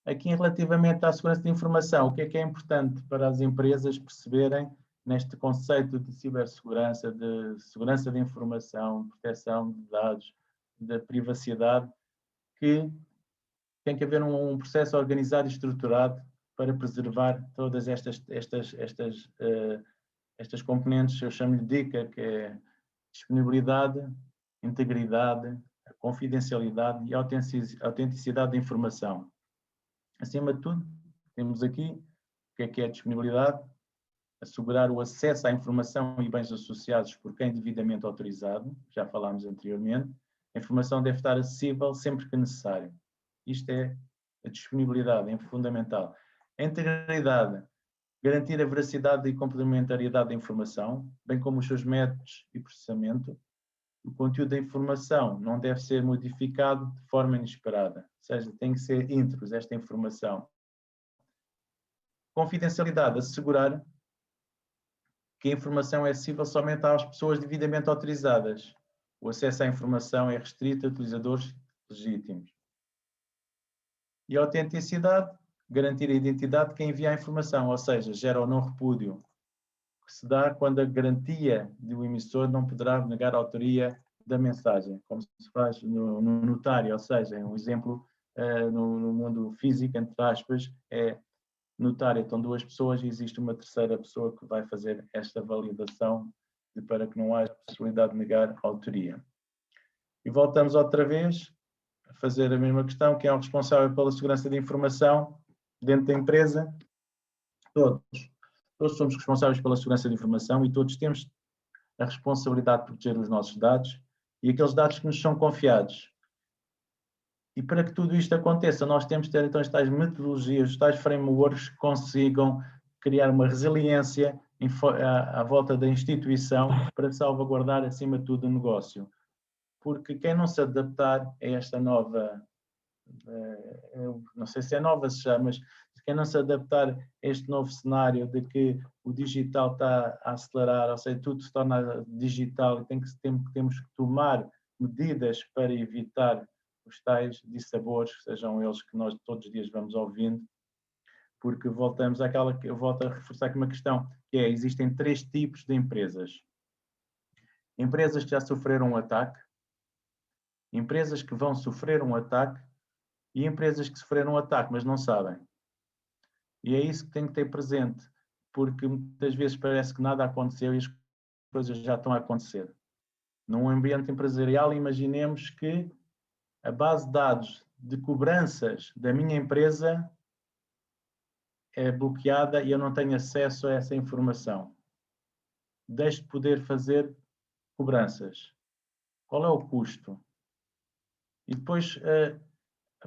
Aqui, relativamente à segurança de informação, o que é importante para as empresas perceberem neste conceito de cibersegurança, de segurança de informação, proteção de dados, de privacidade, que tem que haver um processo organizado e estruturado para preservar todas estas componentes, eu chamo-lhe dica, que é disponibilidade, integridade, confidencialidade e autenticidade da informação. Acima de tudo, temos aqui o que é a disponibilidade, assegurar o acesso à informação e bens associados por quem devidamente autorizado, já falámos anteriormente. A informação deve estar acessível sempre que necessário. Isto é a disponibilidade, é fundamental. A integridade, garantir a veracidade e complementariedade da informação, bem como os seus métodos e processamento. O conteúdo da informação não deve ser modificado de forma inesperada, ou seja, tem que ser íntegro esta informação. Confidencialidade, assegurar que a informação é acessível somente às pessoas devidamente autorizadas. O acesso à informação é restrito a utilizadores legítimos. E a autenticidade, garantir a identidade de quem envia a informação, ou seja, gera ou não repúdio, que se dá quando a garantia do emissor não poderá negar a autoria da mensagem, como se faz no notário, ou seja, um exemplo no mundo físico, entre aspas, é notário, estão duas pessoas e existe uma terceira pessoa que vai fazer esta validação para que não haja possibilidade de negar a autoria. E voltamos outra vez a fazer a mesma questão, quem é o responsável pela segurança de informação dentro da empresa? Todos somos responsáveis pela segurança de informação e todos temos a responsabilidade de proteger os nossos dados e aqueles dados que nos são confiados. E para que tudo isto aconteça, nós temos de ter então as tais metodologias, os tais frameworks que consigam criar uma resiliência à volta da instituição para salvaguardar, acima de tudo, o negócio. Porque quem não se adaptar a esta nova, não sei se é nova se chama, mas quem não se adaptar a este novo cenário de que o digital está a acelerar, ou seja, tudo se torna digital e temos que tomar medidas para evitar os tais dissabores, sejam eles que nós todos os dias vamos ouvindo, porque voltamos àquela que eu volto a reforçar aqui uma questão, que é, existem 3 tipos de empresas. Empresas que já sofreram um ataque, empresas que vão sofrer um ataque e empresas que sofreram um ataque, mas não sabem. E é isso que tem que ter presente, porque muitas vezes parece que nada aconteceu e as coisas já estão a acontecer. Num ambiente empresarial, imaginemos que a base de dados de cobranças da minha empresa é bloqueada e eu não tenho acesso a essa informação. Deixo de poder fazer cobranças. Qual é o custo? E depois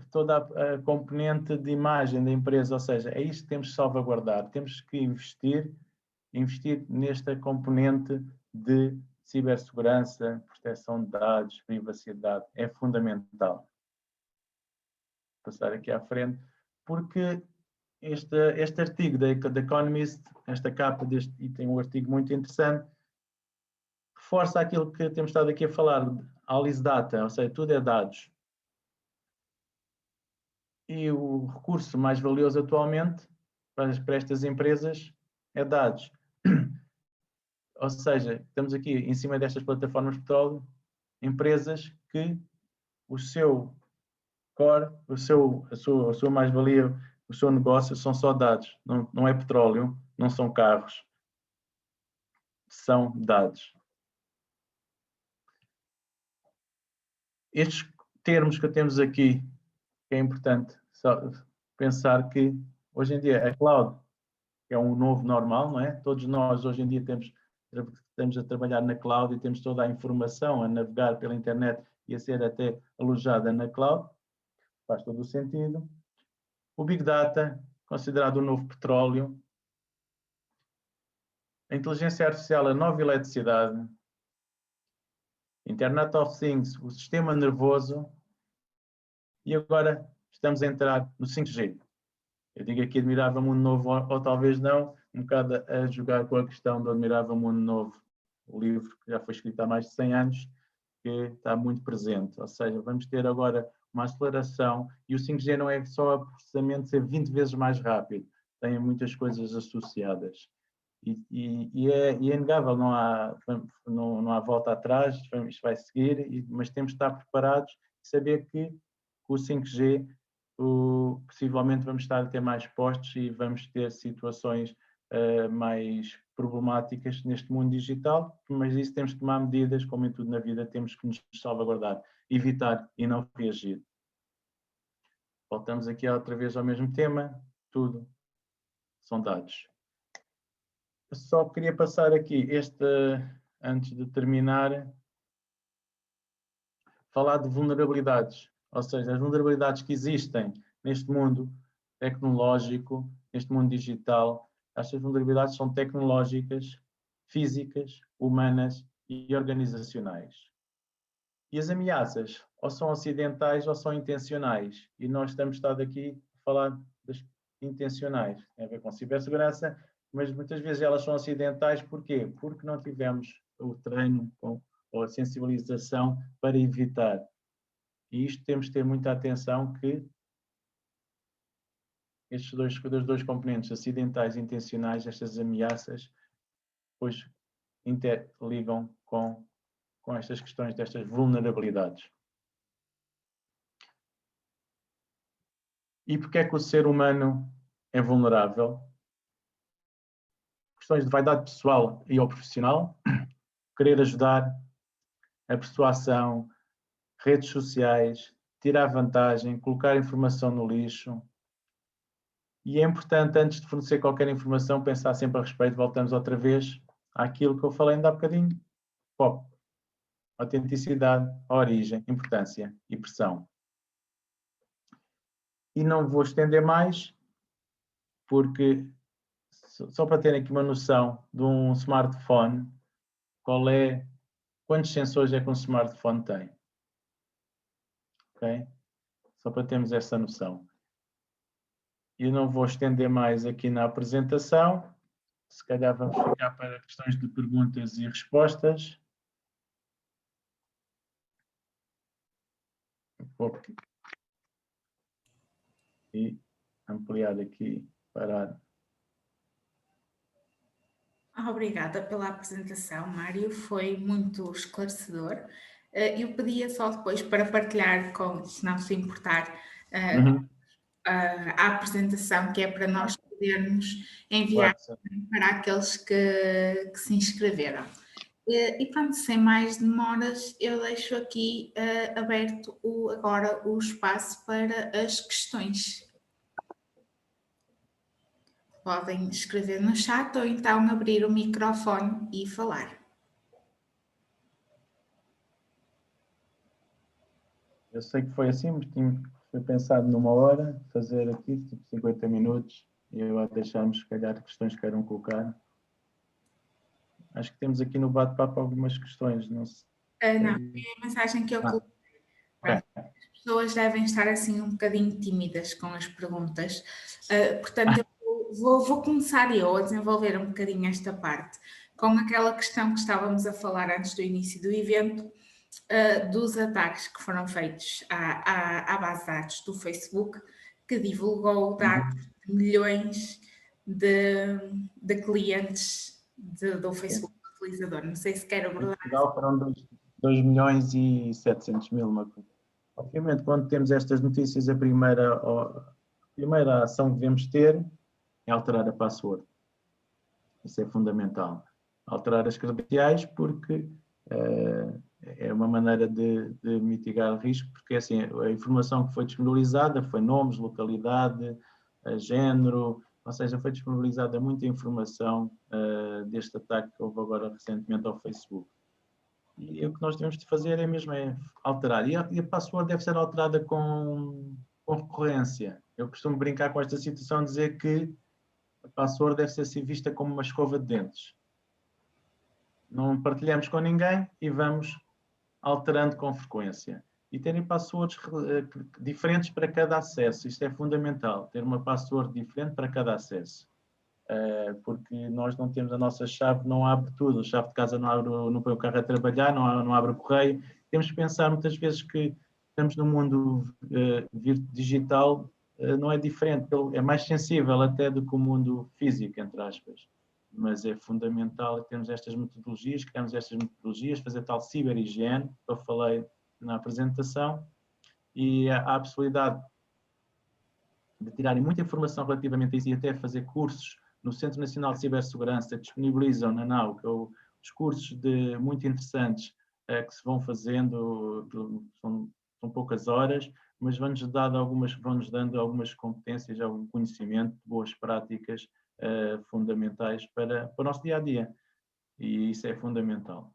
toda a componente de imagem da empresa, ou seja, é isto que temos que salvaguardar. Temos que investir nesta componente de cibersegurança, proteção de dados, privacidade. É fundamental. Vou passar aqui à frente, porque este artigo da Economist, esta capa e tem um artigo muito interessante, reforça aquilo que temos estado aqui a falar, Alice Data, ou seja, tudo é dados. E o recurso mais valioso atualmente para estas empresas é dados. Ou seja, estamos aqui em cima destas plataformas de petróleo, empresas que o seu core, a sua mais-valia, o seu negócio são só dados. Não é petróleo, não são carros, são dados. Estes termos que temos aqui, é importante pensar que hoje em dia a cloud é um novo normal, não é? Todos nós hoje em dia estamos a trabalhar na cloud e temos toda a informação a navegar pela internet e a ser até alojada na cloud. Faz todo o sentido. O Big Data, considerado o novo petróleo. A inteligência artificial, a nova eletricidade. Internet of Things, o sistema nervoso. E agora estamos a entrar no 5G. Eu digo aqui Admirável Mundo Novo, ou talvez não, um bocado a jogar com a questão do Admirável Mundo Novo, o livro que já foi escrito há mais de 100 anos, que está muito presente. Ou seja, vamos ter agora uma aceleração e o 5G não é só o processamento ser 20 vezes mais rápido, tem muitas coisas associadas. E é inegável, não há volta atrás, isto vai seguir, mas temos de estar preparados e saber que com o 5G possivelmente vamos estar a ter mais postos e vamos ter situações mais problemáticas neste mundo digital, mas isso temos de tomar medidas, como em tudo na vida, temos que nos salvaguardar, evitar e não reagir. Voltamos aqui outra vez ao mesmo tema, tudo são dados. Eu só queria passar aqui antes de terminar, falar de vulnerabilidades, ou seja, as vulnerabilidades que existem neste mundo tecnológico, neste mundo digital. Estas vulnerabilidades são tecnológicas, físicas, humanas e organizacionais. E as ameaças ou são acidentais ou são intencionais. E nós estamos estado aqui a falar das intencionais. Tem a ver com cibersegurança, mas muitas vezes elas são acidentais. Porquê? Porque não tivemos o treino ou a sensibilização para evitar. E isto temos de ter muita atenção que estes dois componentes, acidentais e intencionais, estas ameaças, depois interligam com estas questões, destas vulnerabilidades. E porquê é que o ser humano é vulnerável? Questões de vaidade pessoal e ou profissional, querer ajudar, a persuasão, redes sociais, tirar vantagem, colocar informação no lixo. E é importante, antes de fornecer qualquer informação, pensar sempre a respeito. Voltamos outra vez àquilo que eu falei ainda há bocadinho. POP. Autenticidade, origem, importância e pressão. E não vou estender mais, porque só para terem aqui uma noção de um smartphone, quantos sensores é que um smartphone tem? Ok? Só para termos essa noção. E não vou estender mais aqui na apresentação. Se calhar vamos ficar para questões de perguntas e respostas. E ampliar aqui para... Obrigada pela apresentação, Mário, foi muito esclarecedor. Eu pedia só depois para partilhar, se não se importar, a apresentação, que é para nós podermos enviar para aqueles que se inscreveram. E pronto, sem mais demoras, eu deixo aqui aberto agora o espaço para as questões. Podem escrever no chat ou então abrir o microfone e falar. Eu sei que foi assim, mas foi pensado numa hora, fazer aqui, tipo 50 minutos, e eu deixarmos, se calhar, questões que queiram colocar. Acho que temos aqui no bate-papo algumas questões, não sei. Não, é a mensagem que eu coloquei. Okay. As pessoas devem estar assim um bocadinho tímidas com as perguntas, portanto eu vou começar eu a desenvolver um bocadinho esta parte, com aquela questão que estávamos a falar antes do início do evento, dos ataques que foram feitos à base de dados do Facebook, que divulgou dados de milhões de clientes do Facebook utilizador. Não sei se quer abordar. Em Portugal foram 2.700.000. Obviamente, quando temos estas notícias, a primeira ação que devemos ter é alterar a password. Isso é fundamental. Alterar as credenciais, porque é uma maneira de mitigar o risco, porque assim, a informação que foi disponibilizada foi nomes, localidade, género, ou seja, foi disponibilizada muita informação deste ataque que houve agora recentemente ao Facebook. E o que nós temos de fazer é mesmo alterar. E a password deve ser alterada com recorrência. Eu costumo brincar com esta situação, dizer que a password deve ser vista como uma escova de dentes. Não partilhamos com ninguém e vamos alterando com frequência. E terem passwords diferentes para cada acesso. Isto é fundamental, ter uma password diferente para cada acesso. Porque nós não temos a nossa chave, não abre tudo. A chave de casa não põe o carro a trabalhar, não abre o correio. temos que pensar muitas vezes que estamos no mundo digital, não é diferente, é mais sensível até do que o mundo físico, entre aspas. Mas é fundamental termos estas metodologias, criarmos estas metodologias, fazer tal ciberhigiene, que eu falei na apresentação, e há a possibilidade de tirarem muita informação relativamente a isso e até fazer cursos no Centro Nacional de Cibersegurança, que disponibilizam na NAU, que os cursos muito interessantes que se vão fazendo, são poucas horas, mas vão-nos dando algumas competências, algum conhecimento, boas práticas fundamentais para o nosso dia-a-dia. E isso é fundamental.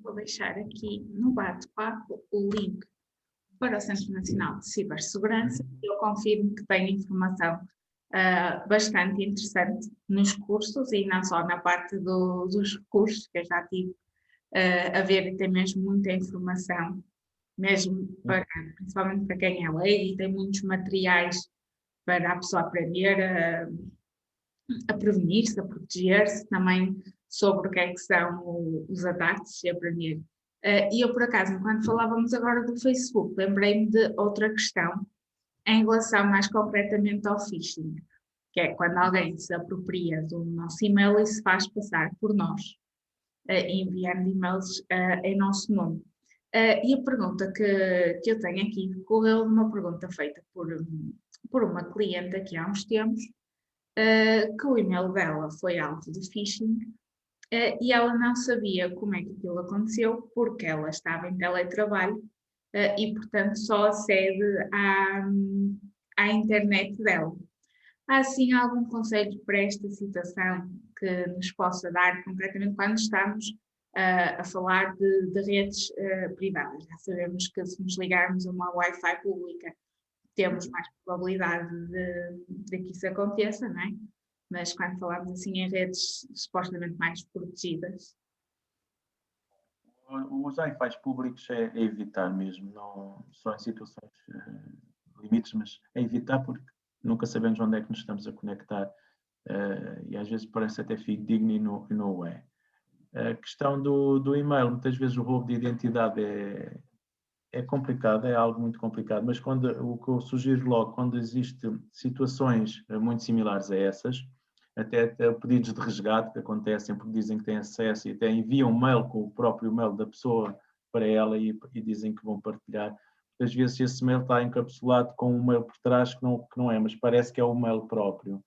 Vou deixar aqui no bate-papo o link para o Centro Nacional de Cibersegurança. Eu confirmo que tem informação bastante interessante nos cursos e não só na parte dos cursos, que eu já tive a ver, e tem mesmo muita informação, mesmo principalmente para quem é leigo, e tem muitos materiais para a pessoa aprender a prevenir-se, a proteger-se, também sobre o que é que são os ataques e aprender. E eu, por acaso, enquanto falávamos agora do Facebook, lembrei-me de outra questão em relação mais concretamente ao phishing, que é quando alguém se apropria do nosso e-mail e se faz passar por nós, enviando e-mails em nosso nome. E a pergunta que eu tenho aqui decorreu de uma pergunta feita por uma cliente aqui há uns tempos, que o e-mail dela foi alvo de phishing, e ela não sabia como é que aquilo aconteceu, porque ela estava em teletrabalho e, portanto, só acede à internet dela. Há, assim, algum conselho para esta situação que nos possa dar, concretamente, quando estamos a falar de redes privadas? Já sabemos que se nos ligarmos a uma Wi-Fi pública, temos mais probabilidade de que isso aconteça, não é? Mas quando falamos assim em redes supostamente mais protegidas. Os Wi-Fi públicos é evitar mesmo, não só em situações limites, mas é evitar porque nunca sabemos onde é que nos estamos a conectar e às vezes parece até fidedigno e não é. A questão do e-mail, muitas vezes o roubo de identidade é complicado, é algo muito complicado, mas o que eu sugiro logo, quando existem situações muito similares a essas, até pedidos de resgate que acontecem porque dizem que têm acesso e até enviam um mail com o próprio mail da pessoa para ela e dizem que vão partilhar. Às vezes esse mail está encapsulado com um mail por trás que não é, mas parece que é o mail próprio.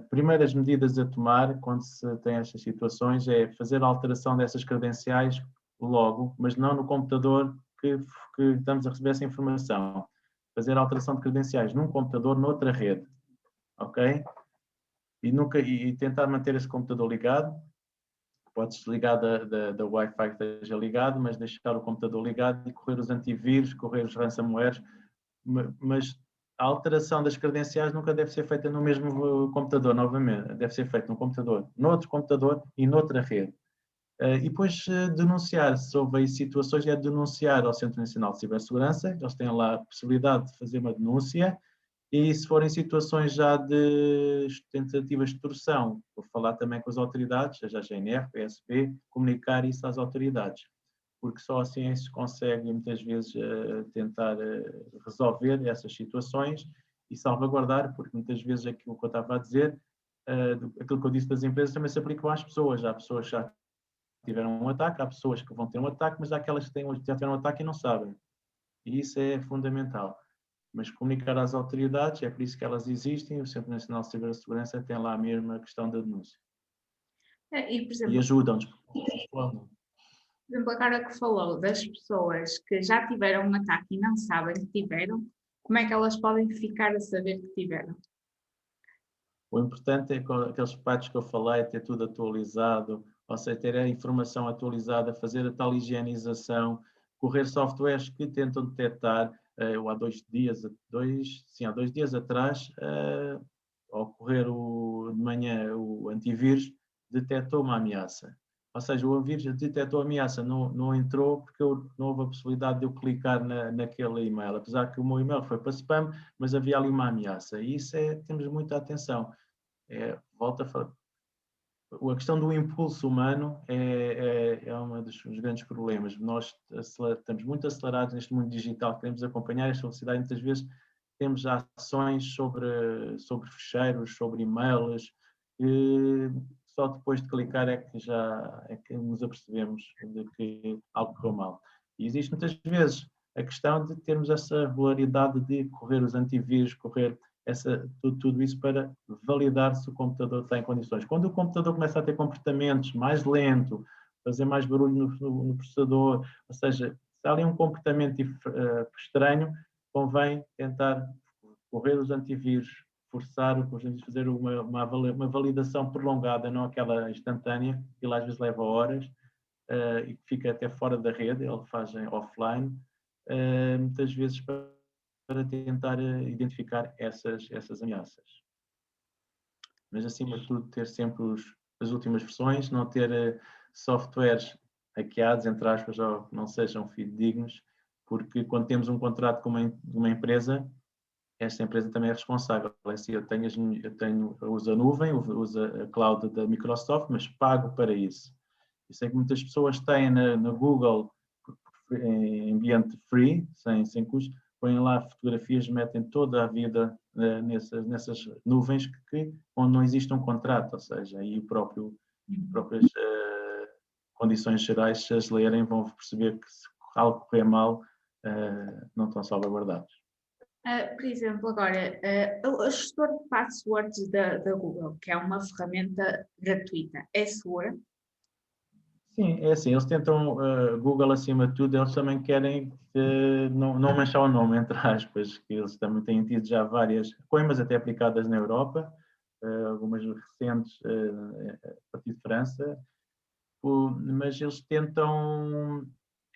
Primeiras medidas a tomar quando se tem estas situações é fazer a alteração dessas credenciais logo, mas não no computador que estamos a receber essa informação. Fazer a alteração de credenciais num computador noutra rede, ok? E tentar manter esse computador ligado. Pode desligar da Wi-Fi que esteja ligado, mas deixar o computador ligado e correr os antivírus, correr os ransomwares, mas a alteração das credenciais nunca deve ser feita no mesmo computador, novamente. Deve ser feita num computador, noutro computador e noutra rede. E depois denunciar, se houver situações, é denunciar ao Centro Nacional de Cibersegurança, eles têm lá a possibilidade de fazer uma denúncia, e se forem situações já de tentativas de extorsão, vou falar também com as autoridades, seja a GNR, PSP, comunicar isso às autoridades, porque só assim se consegue muitas vezes tentar resolver essas situações e salvaguardar, porque muitas vezes aquilo que eu estava a dizer, aquilo que eu disse das empresas também se aplica às pessoas. Há pessoas que já tiveram um ataque, há pessoas que vão ter um ataque, mas há aquelas que já tiveram um ataque e não sabem. E isso é fundamental. Mas comunicar às autoridades, é por isso que elas existem, o Centro Nacional de Cibersegurança tem lá mesmo a questão da denúncia. E, por exemplo, e ajudam-nos. Por exemplo, agora que falou das pessoas que já tiveram um ataque e não sabem que tiveram, como é que elas podem ficar a saber que tiveram? O importante é aqueles partes que eu falei, ter tudo atualizado, ou seja, ter a informação atualizada, fazer a tal higienização, correr softwares que tentam detectar. Eu há 2 dias atrás, ao correr de manhã o antivírus, detectou uma ameaça. Ou seja, o vírus detectou a ameaça, não entrou porque não houve a possibilidade de eu clicar naquele e-mail, apesar que o meu e-mail foi para spam, mas havia ali uma ameaça. E isso temos muita atenção. Volto a falar, a questão do impulso humano é um dos grandes problemas. Nós estamos muito acelerados neste mundo digital, queremos acompanhar esta velocidade, muitas vezes temos ações sobre ficheiros, sobre e-mails, e só depois de clicar é que nos apercebemos de que algo correu mal. E existe muitas vezes a questão de termos essa regularidade de correr os antivírus, correr tudo isso para validar se o computador está em condições. Quando o computador começa a ter comportamentos mais lento, fazer mais barulho no processador, ou seja, se há ali um comportamento estranho, convém tentar correr os antivírus, forçar os antivírus, fazer uma validação prolongada, não aquela instantânea, que às vezes leva horas, e que fica até fora da rede, ele faz offline, muitas vezes para tentar identificar essas ameaças. Mas, acima de tudo, ter sempre as últimas versões, não ter softwares hackeados, entre aspas, ou que não sejam fidedignos, porque quando temos um contrato com uma empresa, esta empresa também é responsável. Assim, eu uso a nuvem, uso a cloud da Microsoft, mas pago para isso. Eu sei que muitas pessoas têm na Google, em ambiente free, sem custo, põem lá fotografias, metem toda a vida nessas nuvens onde não existe um contrato, ou seja, aí próprias condições gerais, se as lerem, vão perceber que se algo correr mal, não estão salvaguardados. Por exemplo, agora, o gestor de passwords da Google, que é uma ferramenta gratuita, é segura? Sim, é assim, eles tentam, Google acima de tudo, eles também querem não manchar o nome, entre aspas, que eles também têm tido já várias coimas até aplicadas na Europa, algumas recentes a partir de França, mas eles tentam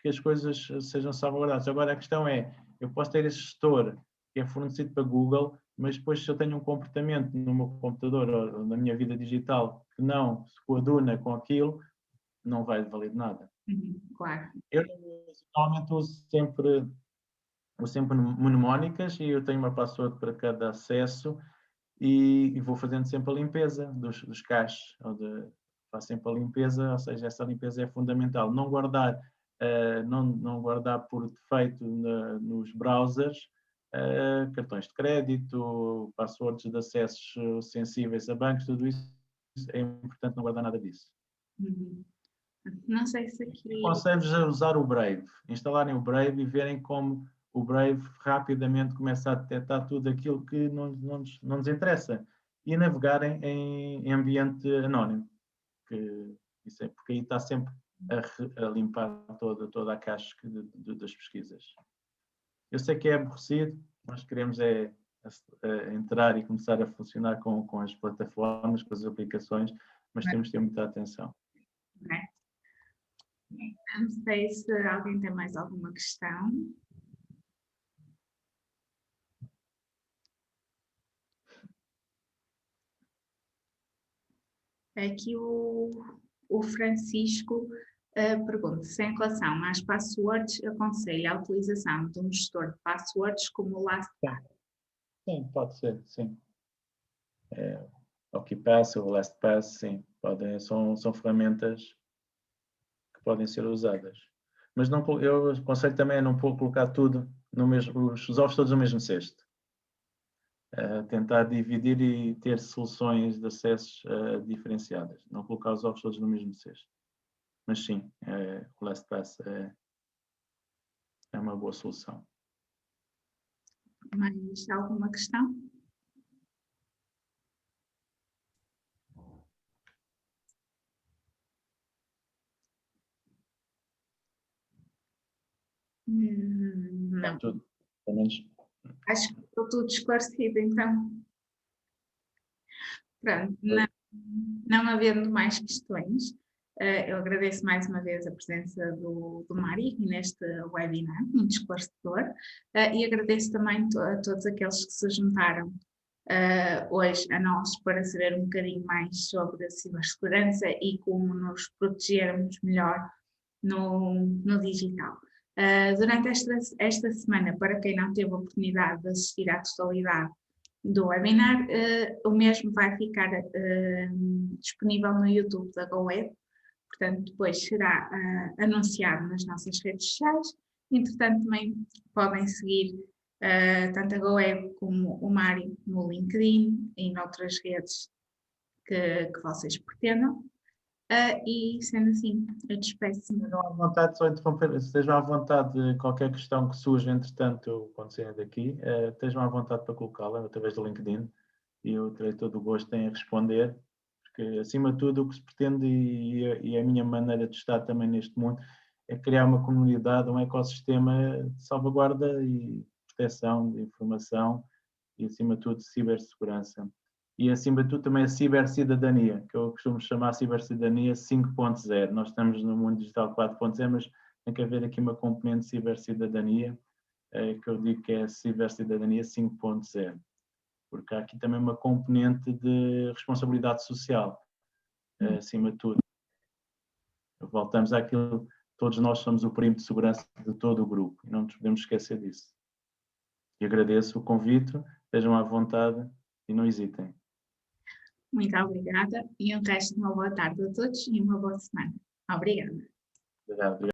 que as coisas sejam salvaguardadas. Agora a questão é, eu posso ter esse gestor que é fornecido para Google, mas depois se eu tenho um comportamento no meu computador ou na minha vida digital que não se coaduna com aquilo, não vai valer nada. Claro. Eu normalmente uso sempre mnemónicas e eu tenho uma password para cada acesso e vou fazendo sempre a limpeza dos caches, faço sempre a limpeza, ou seja, essa limpeza é fundamental. Não guardar por defeito nos browsers cartões de crédito, passwords de acessos sensíveis a bancos, tudo isso é importante não guardar nada disso. Não sei se aqui... Aconselho-vos a usar o Brave, instalarem o Brave e verem como o Brave rapidamente começa a detectar tudo aquilo que não nos interessa e navegarem em ambiente anónimo, porque aí está sempre a limpar toda a cache das pesquisas. Eu sei que é aborrecido, nós queremos entrar e começar a funcionar com as plataformas, com as aplicações, mas temos de ter muita atenção. Não sei se alguém tem mais alguma questão. Aqui o Francisco pergunta se em relação às passwords aconselha a utilização de um gestor de passwords como o LastPass. Sim, pode ser, sim. O KeePass, o LastPass, sim, são ferramentas que podem ser usadas. Mas eu aconselho também a não colocar tudo os ovos todos no mesmo cesto. Tentar dividir e ter soluções de acessos diferenciadas. Não colocar os ovos todos no mesmo cesto. Mas sim, o LastPass é uma boa solução. Mais alguma questão? Não. Tudo, pelo menos. Acho que estou tudo esclarecido, então. Pronto, não havendo mais questões, eu agradeço mais uma vez a presença do Mário aqui neste webinar, muito esclarecedor, e agradeço também a todos aqueles que se juntaram hoje a nós para saber um bocadinho mais sobre a cibersegurança e como nos protegermos melhor no digital. Durante esta semana, para quem não teve a oportunidade de assistir à totalidade do webinar, o mesmo vai ficar disponível no YouTube da GoWeb, portanto depois será anunciado nas nossas redes sociais. Entretanto também podem seguir tanto a GoWeb como o Mário no LinkedIn e noutras redes que vocês pretendam. E sendo assim, eu despeço-me. Estejam à vontade, só interromper, estejam à vontade de qualquer questão que surja, entretanto, quando saírem daqui, estejam à vontade para colocá-la através do LinkedIn e eu terei todo o gosto em responder, porque acima de tudo o que se pretende e a minha maneira de estar também neste mundo é criar uma comunidade, um ecossistema de salvaguarda e proteção de informação e acima de tudo cibersegurança. E, acima de tudo, também a cibercidadania, que eu costumo chamar cibercidadania 5.0. Nós estamos no mundo digital 4.0, mas tem que haver aqui uma componente de cibercidadania, que eu digo que é a cibercidadania 5.0. Porque há aqui também uma componente de responsabilidade social, acima de tudo. Voltamos àquilo, todos nós somos o perímetro de segurança de todo o grupo, e não nos podemos esquecer disso. E agradeço o convite, estejam à vontade e não hesitem. Muito obrigada e um resto de uma boa tarde a todos e uma boa semana. Obrigada. Obrigado.